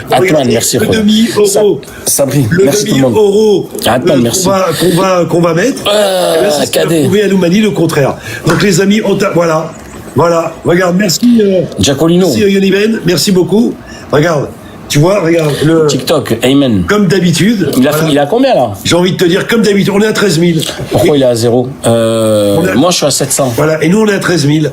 Atman, merci. le demi-euro. Sabri, Le merci tout le monde. demi-euro Atman, merci. qu'on va mettre. Ça Cadet. prouver à Loumani le contraire. Donc les amis, voilà, regarde, merci. Giacolino. Merci Yoniben, merci beaucoup. Regarde, tu vois, regarde. TikTok, Amen. Comme d'habitude. Il a combien là? J'ai envie de te dire, comme d'habitude, on est à 13 000. Pourquoi il est à 0? Moi je suis à 700. Voilà, et nous on est à 13 000.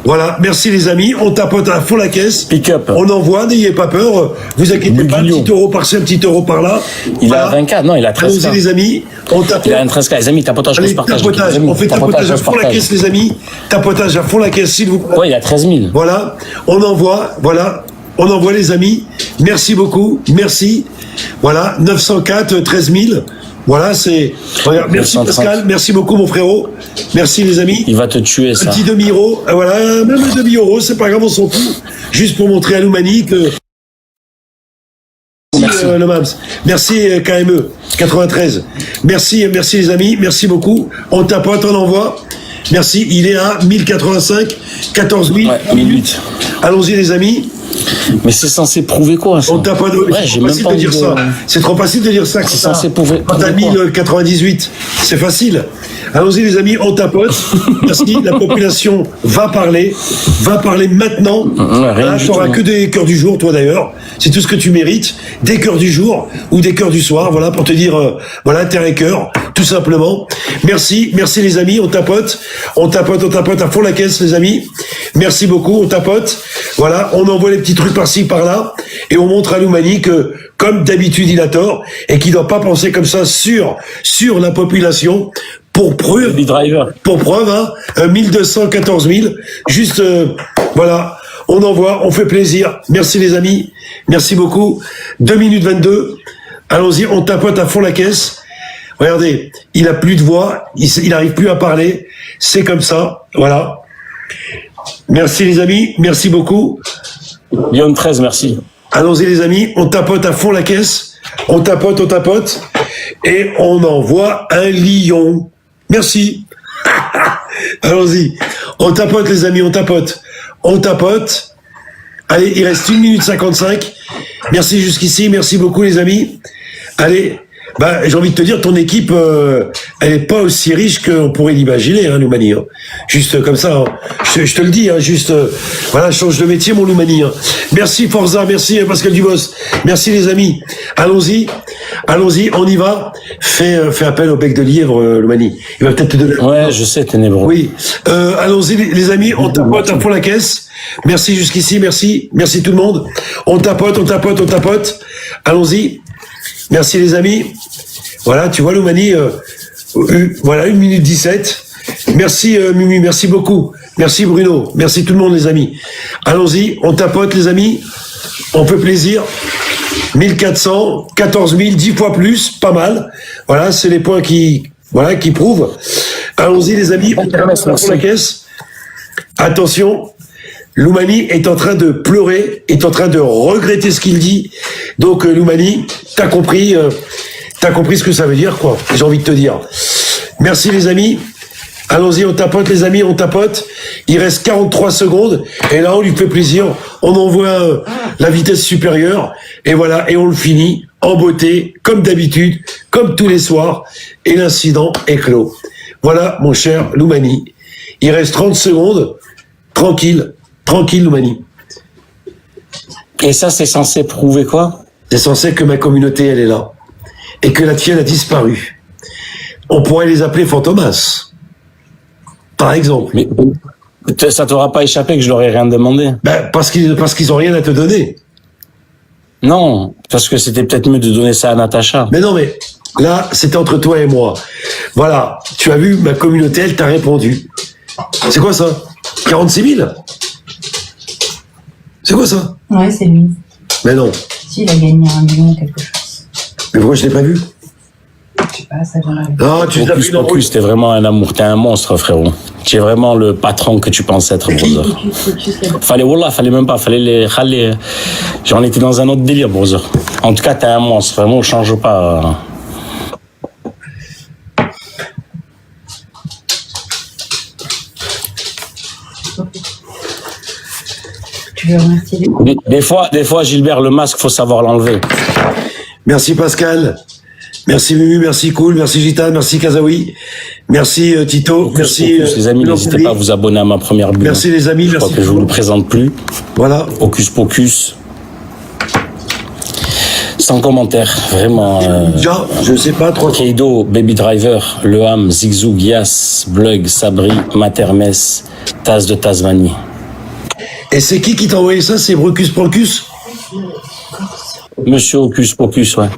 Voilà, merci les amis, on tapote à fond la caisse. Pick-up. On envoie, n'ayez pas peur. Vous inquiétez pas, un petit euro par-ci, un petit euro par là. Il a 24, non, il a 13. Allons-y les amis, on tapote. Il a un 13K, les amis, tapotage, Allez, on se partage. tapotage, on fait tapotage à fond la caisse les amis. Tapotage à fond la caisse s'il vous plaît. Ouais, il a 13 000. Voilà, on envoie, on envoie les amis. Merci beaucoup, merci. Voilà, 904, 13 000. Voilà, c'est... Regarde, merci 930. Pascal, merci beaucoup mon frérot. Merci les amis. Il va te tuer ça. Petit demi-euro, voilà, même un demi-euro, c'est pas grave, on s'en fout. Juste pour montrer à Loumani que... Merci le Mams. Merci KME 93. Merci les amis, merci beaucoup. On tapote, on envoie. Merci, il est à 1085, 14 000. Ouais, 1008. Allons-y les amis. Mais c'est censé prouver quoi ça? On tapote. Ouais, C'est j'ai trop même facile pas de envie dire de... ça. C'est trop facile de dire ça. C'est censé prouver Quand t'as quoi? 1098, c'est facile. Allons-y les amis, on tapote. Merci, la population va parler maintenant. Rien du Tu n'auras tout. que des cœurs du jour, toi d'ailleurs. C'est tout ce que tu mérites. Des cœurs du jour ou des cœurs du soir, voilà, pour te dire, voilà, t'es un cœur, tout simplement. Merci les amis, on tapote à fond la caisse les amis. Merci beaucoup, on tapote. Voilà, on envoie les petits trucs par-ci, par-là, et on montre à Loumani que, comme d'habitude, il a tort, et qu'il ne doit pas penser comme ça sur la population. Pour preuve, hein, 1214 000. Juste, voilà, on envoie, on fait plaisir. Merci les amis, merci beaucoup. 2 minutes 22. Allons-y, on tapote à fond la caisse. Regardez, il a plus de voix, il n'arrive plus à parler. C'est comme ça, voilà. Merci les amis, merci beaucoup. Lyon 13, merci. Allons-y les amis, on tapote à fond la caisse. On tapote, et on envoie un lion. Merci. Allons-y. On tapote les amis, on tapote. Allez, il reste 1 minute 55. Merci jusqu'ici, merci beaucoup les amis. Allez, j'ai envie de te dire, ton équipe, elle est pas aussi riche qu'on pourrait l'imaginer, hein, Loumani. Hein. Juste comme ça, hein. Je te le dis, hein, juste, voilà, change de métier, mon Loumani. Hein. Merci Forza, merci Pascal Dubos, merci les amis. Allons-y, on y va. Fais appel au bec de lièvre, Loumani. Il va peut-être te donner. Ouais, je sais, ténébreux. Oui. Allons-y les amis, on tapote à fond la caisse. Merci jusqu'ici, merci tout le monde. On tapote. Allons-y. Merci les amis. Voilà, tu vois Loumani, voilà 1 minute 17. Merci Mumu, merci beaucoup. Merci Bruno, merci tout le monde les amis. Allons-y, on tapote les amis. On fait plaisir. 1400, 14 000, 10 fois plus, pas mal. Voilà, c'est les points qui prouvent. Allons-y les amis, on tapote sur la caisse. Attention. Loumani est en train de pleurer, est en train de regretter ce qu'il dit. Donc Loumani, t'as compris ce que ça veut dire, quoi. J'ai envie de te dire. Merci les amis. Allons-y, on tapote les amis, on tapote. Il reste 43 secondes et là on lui fait plaisir. On envoie la vitesse supérieure et voilà, et on le finit en beauté, comme d'habitude, comme tous les soirs. Et l'incident est clos. Voilà, mon cher Loumani. Il reste 30 secondes. Tranquille, Loumani. Et ça, c'est censé prouver quoi? C'est censé que ma communauté, elle est là. Et que la tienne a disparu. On pourrait les appeler Fantomas. Par exemple. Mais ça t'aura pas échappé que je leur ai rien demandé? Parce qu'ils ont rien à te donner. Non, parce que c'était peut-être mieux de donner ça à Natacha. Mais non, mais Là, c'était entre toi et moi. Voilà. Tu as vu, ma communauté, elle t'a répondu. C'est quoi ça? 46 000? C'est quoi ça? Ouais, c'est lui. Mais non. Si, il a gagné 1 million quelque chose. Mais pourquoi je l'ai pas vu? Je sais pas, ça vient là. Non, tu l'as Focus, vu dans Focus, t'es vraiment un amour, t'es un monstre, frérot. Tu es vraiment le patron que tu penses être, brother. Fallait même pas, fallait les râler. J'en étais dans un autre délire, brother. En tout cas, t'es un monstre, vraiment, change pas. Tu veux remercier les... Des fois, Gilbert, le masque, faut savoir l'enlever. Merci Pascal. Merci Mumu, merci Cool, merci Gitane, merci Kazaoui. Merci Tito, merci Les amis, n'hésitez pas à vous abonner à ma première bulle. Merci les amis, Je crois merci. que je vous le présente plus. Voilà. Hocus Pocus. Sans commentaire, vraiment. Déjà, je sais pas trop. Keido, Baby Driver, Le Ham, Zigzou, Gias, Blug, Sabri, Matermes, Taz de Tasmanie. Et c'est qui t'a envoyé ça? C'est Brocus Procus? Monsieur Hocus Pocus, ouais.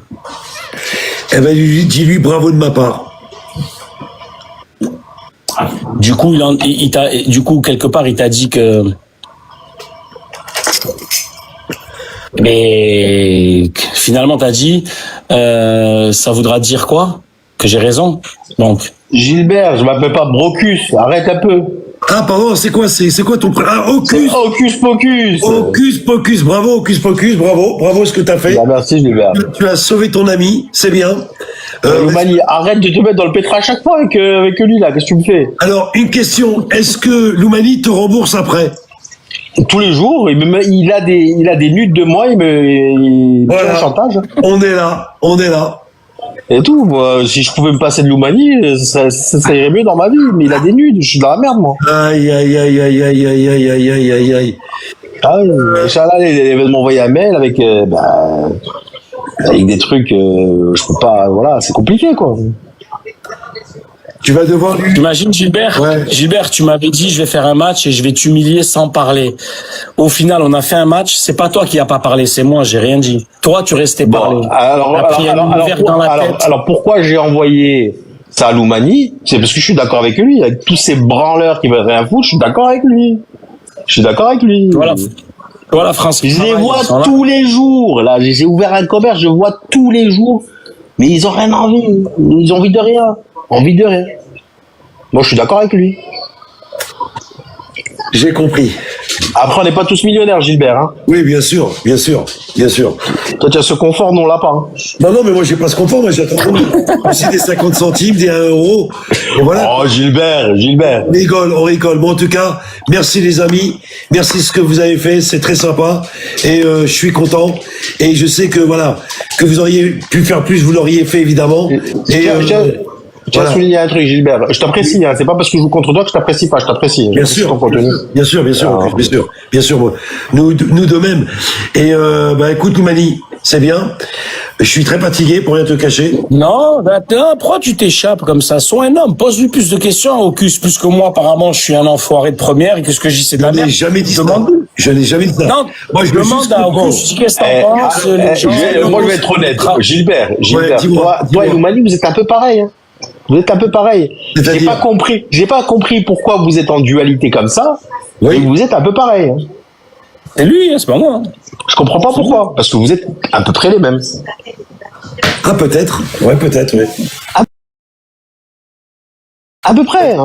Eh ben, dis-lui bravo de ma part. Du coup, du coup, quelque part, il t'a dit que. Mais finalement, t'as dit, ça voudra dire quoi? Que j'ai raison. Donc. Gilbert, je m'appelle pas Brocus, arrête un peu. Ah, pardon, c'est quoi ton prénom? Ah, Hocus! Hocus Pocus. Hocus Pocus, bravo Hocus Pocus, bravo ce que t'as fait. Bah, merci Gilbert. Tu as sauvé ton ami, c'est bien. Loumani, arrête de te mettre dans le pétrin à chaque fois avec lui là, qu'est-ce que tu me fais? Alors, une question, est-ce que Loumani te rembourse après? Tous les jours, il a des nudes de moi, il me fait un chantage. On est là. Et tout, moi, si je pouvais me passer de Loumani, ça irait mieux dans ma vie, mais il a des nudes, je suis dans la merde moi. Aïe. Ah oui, Inch'Allah, il va m'envoyer un mail avec des trucs, je peux pas, voilà, c'est compliqué quoi. Tu vas devoir lui... T'imagines, Gilbert? Ouais. Gilbert, tu m'avais dit, je vais faire un match et je vais t'humilier sans parler. Au final, on a fait un match, c'est pas toi qui a pas parlé, c'est moi, j'ai rien dit. Toi, tu restais parler. Alors pourquoi j'ai envoyé ça à Loumani? C'est parce que je suis d'accord avec lui, avec tous ces branleurs qui veulent rien foutre, je suis d'accord avec lui. Voilà, France. Je les vois tous les jours, là, j'ai ouvert un commerce, je vois tous les jours, mais ils ont rien envie, ils ont envie de rien. Moi, je suis d'accord avec lui. J'ai compris. Après, on n'est pas tous millionnaires, Gilbert, hein. Oui, bien sûr. Toi, tu as ce confort, nous, on l'a pas, hein. Non, mais moi, j'ai pas ce confort, moi, j'attends aussi des 50 centimes, des 1 euro. Et voilà. Oh, Gilbert. On rigole. Bon, en tout cas, merci les amis. Merci ce que vous avez fait, c'est très sympa. Et je suis content. Et je sais que, voilà, que vous auriez pu faire plus, vous l'auriez fait, évidemment. Tu as souligné un truc, Gilbert. Je t'apprécie, hein. C'est pas parce que je joue contre toi que je t'apprécie pas. Je t'apprécie. Bien sûr. Bien sûr. Moi. Nous de même. Et écoute, Loumani, c'est bien. Je suis très fatigué, pour rien te cacher. Non, pourquoi tu t'échappes comme ça? Sois un homme, pose-lui plus de questions à Hocus, plus que moi, apparemment, je suis un enfoiré de première et que ce que je dis, c'est de la merde. Je n'ai jamais dit ça. Non, moi, je demande à Hocus, je dis qu'est-ce que t'en penses? Moi, je vais être honnête. Gilbert, dis-moi. Toi et Loumani, vous êtes un peu pareil, hein. Vous êtes un peu pareil. J'ai pas compris pourquoi vous êtes en dualité comme ça. Oui. Mais vous êtes un peu pareil. Hein. C'est lui, c'est pas moi. Je comprends pas pourquoi. Parce que vous êtes à peu près les mêmes. Ah, peut-être. Ouais, peut-être, oui. À peu près.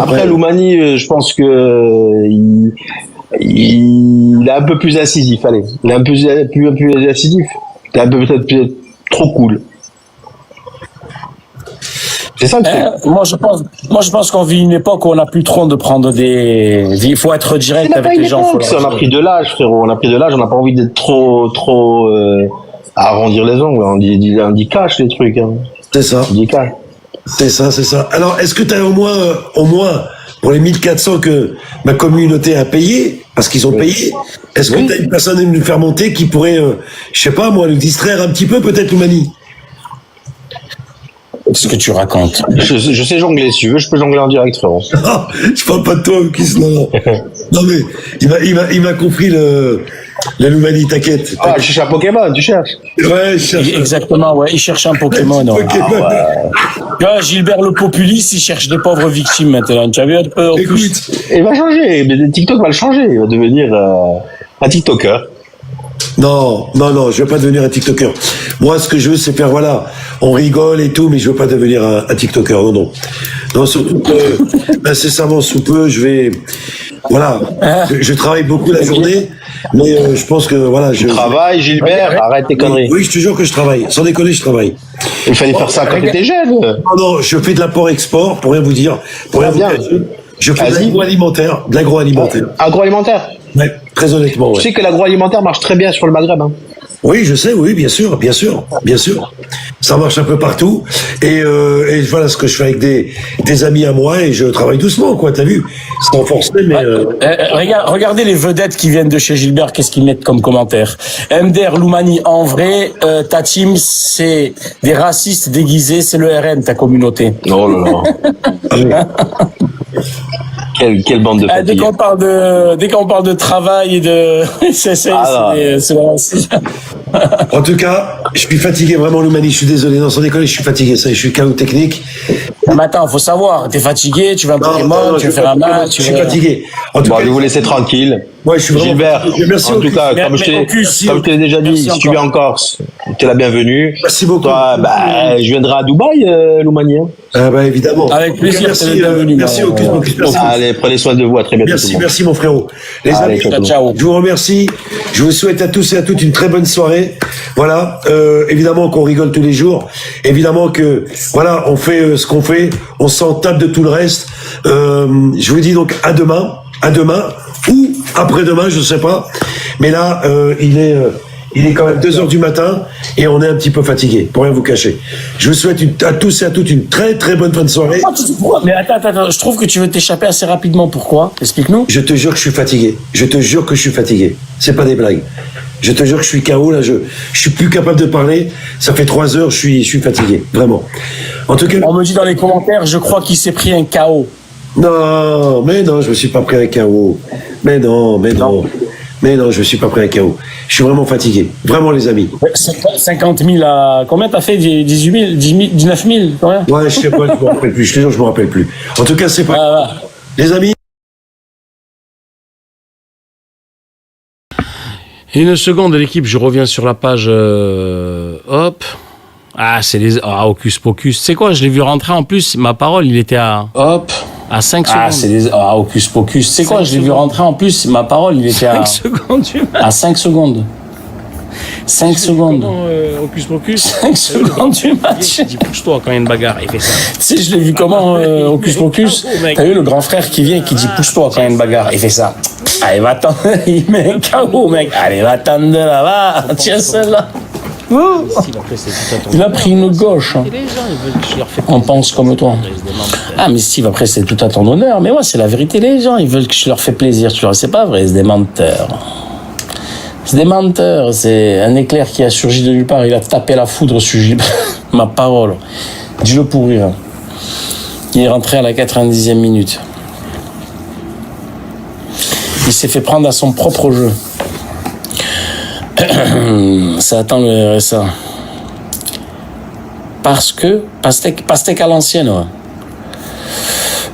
Après, Loumani, je pense que il est un peu plus incisif. Allez, il est un peu plus incisif. Il est peut-être trop cool. C'est ça le truc. Moi, je pense qu'on vit une époque où on n'a plus trop de prendre des. Il faut être direct avec les gens. On a pris de l'âge, frérot. On n'a pas envie d'être trop à arrondir les ongles. On dit cash les trucs. Hein. C'est ça. On dit cash. C'est ça. Alors, est-ce que tu as au moins pour les 1400 que ma communauté a payé, parce qu'ils ont payé, est-ce que tu as une personne à nous faire monter qui pourrait, je sais pas moi, nous distraire un petit peu, peut-être, Loumani? Ce que tu racontes. Je sais jongler, si tu veux, je peux jongler en direct, frérot. Ah, je parle pas de toi, Hocus, non. Non mais il m'a compris la Loumani, t'inquiète. Ah, je cherche un Pokémon, tu cherches. Ouais, je cherche. Exactement, ouais. Il cherche un Pokémon. Ouais. Pokémon. Ouais, Gilbert le populiste, il cherche des pauvres victimes maintenant. Tu as vu un peu en plus. Écoute, Il va changer, mais TikTok va le changer. Il va devenir un TikToker. non, je veux pas devenir un TikToker. Moi, ce que je veux, c'est faire, voilà, on rigole et tout, mais je veux pas devenir un TikToker, non. Non, surtout que, incessamment sous peu, je vais, voilà, je travaille beaucoup la journée, mais je pense que, voilà, Travaille, Gilbert, arrête tes conneries. Oui, je te jure que je travaille. Sans déconner, je travaille. Il fallait faire ça quand t'étais jeune. Non, je fais de l'apport-export, pour rien vous dire. Pour rien vous Bien. cacher. Je fais de Vas-y. l'agroalimentaire. Agroalimentaire. Ouais, très honnêtement, Tu ouais. sais que l'agroalimentaire marche très bien sur le Maghreb. Hein. Oui, je sais, oui, bien sûr. Ça marche un peu partout. Et voilà ce que je fais avec des amis à moi et je travaille doucement, quoi, t'as vu? Sans forcer, mais... Regardez les vedettes qui viennent de chez Gilbert, qu'est-ce qu'ils mettent comme commentaire. MDR, Loumani, en vrai, ta team, c'est des racistes déguisés, c'est le RN, ta communauté. Oh là là. Quelle bande de Dès fatigués. qu'on parle de travail et de... c'est vraiment... En tout cas, je suis fatigué, vraiment, Loumani, je suis désolé. Non, sans déconner, je suis fatigué, ça, je suis KO technique. Mais attends, faut savoir, t'es fatigué, tu vas un Non, Pokémon, tu je veux faire un match... Je suis fatigué. En tout Bon, cas, je vais vous laisser tranquille. ouais, je suis vraiment Gilbert, fatigué. Merci en tout Ocus. cas, Mais- comme je mais Ocus, te l'ai déjà dit, merci si tu viens en Corse, t'es la bienvenue. Merci beaucoup. Toi, je viendrai à Dubaï, Loumani. Hein. Ah bah évidemment. Avec plaisir, Merci, t'es le bienvenu, merci mon- Ocus, merci. Allez, prenez soin de vous, à très bientôt. tout le monde. Merci mon frérot. Les Allez, amis, ciao, ciao. je vous remercie. Je vous souhaite à tous et à toutes une très bonne soirée. Voilà, évidemment qu'on rigole tous les jours. Évidemment que voilà, on fait ce qu'on fait. On s'en tape de tout le reste. Je vous dis donc à demain ou après-demain, je sais pas. Mais là, il est quand même 2h du matin et on est un petit peu fatigué, pour rien vous cacher. Je vous souhaite à tous et à toutes une très très bonne fin de soirée. Mais attends, je trouve que tu veux t'échapper assez rapidement. Pourquoi? Explique-nous. Je te jure que je suis fatigué. Je te jure que je suis fatigué. C'est pas des blagues. Je te jure que je suis KO là. Je suis plus capable de parler. Ça fait 3 heures. Je suis fatigué. Vraiment. En tout cas. On me dit dans les commentaires, je crois qu'il s'est pris un KO. Non, mais non, je me suis pas pris un KO. Mais non. Mais non, je me suis pas pris un KO. Je suis vraiment fatigué. Vraiment, les amis. 50 000 à... Combien t'as fait? 18 000 19 000 combien? Ouais, je sais pas, je me rappelle plus. Je te jure, je me rappelle plus. En tout cas, c'est pas. Les amis. Une seconde, l'équipe, je reviens sur la page. Hop. Ah, c'est les. Ah, Hocus Pocus. C'est quoi, je l'ai vu rentrer en plus. Ma parole, il était à. Hop. À 5 secondes. Ah, c'est les... Ah, Hocus Pocus. C'est quoi, je l'ai vu rentrer en plus. Ma parole, il était à... 5 secondes du match. À 5 secondes. 5 secondes. Comment, Hocus Pocus 5 secondes du match. Il dit pousse-toi quand il y a une bagarre. Il fait ça. Tu sais, je l'ai vu comment, Hocus Pocus. T'as vu le grand frère qui vient et qui dit pousse-toi quand il y a une bagarre. Il fait ça. Allez, va-t'en. Il met un KO, mec. Allez, va-t'en de là-bas. Tiens, celle-là. Il a pris une gauche. Hein. On pense comme toi. Ah, mais Steve, après, c'est tout à ton honneur. Mais ouais, c'est la vérité. Les gens, ils veulent que je leur fais plaisir. Tu vois, c'est pas vrai, c'est des menteurs. C'est des menteurs. C'est un éclair qui a surgi de nulle part. Il a tapé la foudre sur Gilles. Ma parole. Dis-le pour rire. Il est rentré à la 90e minute. Il s'est fait prendre à son propre jeu. Ça attend le RSA. Parce que pastèque à l'ancienne, ouais.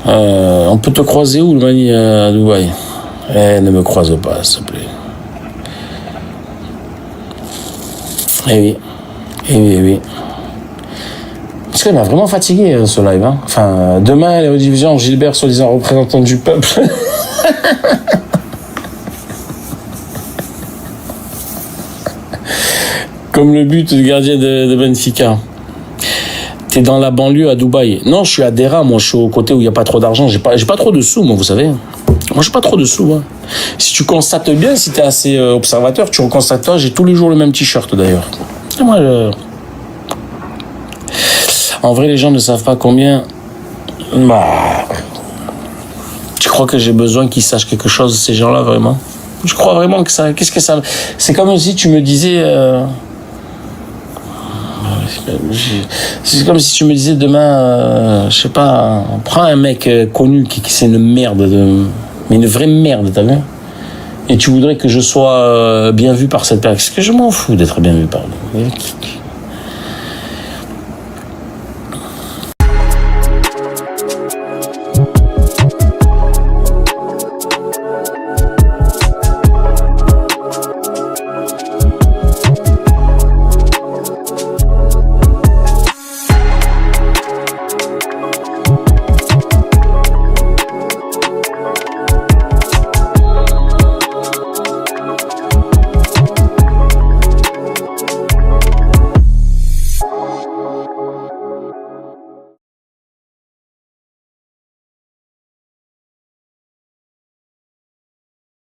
On peut te croiser où, le mani à Dubaï? Ne me croise pas, s'il te plaît. Eh oui. Parce qu'elle m'a vraiment fatigué, ce live. Hein. Enfin, demain, la rediffusion, Gilbert, soi-disant représentant du peuple. Comme le but du gardien de Benfica. T'es dans la banlieue à Dubaï. Non, je suis à Dera, moi, je suis au côté où il n'y a pas trop d'argent. J'ai pas trop de sous, moi, vous savez. Moi, j'ai pas trop de sous. Hein. Si tu constates bien, si t'es assez observateur, tu constates, j'ai tous les jours le même t-shirt, d'ailleurs. Et moi, en vrai, les gens ne savent pas combien... Tu crois que j'ai besoin qu'ils sachent quelque chose, ces gens-là, vraiment? Je crois vraiment que ça... Qu'est-ce que ça... C'est comme si tu me disais... C'est comme si tu me disais demain, je sais pas, prends un mec connu qui c'est une merde Mais une vraie merde, t'as vu? Et tu voudrais que je sois bien vu par cette personne. Parce que je m'en fous d'être bien vu par lui.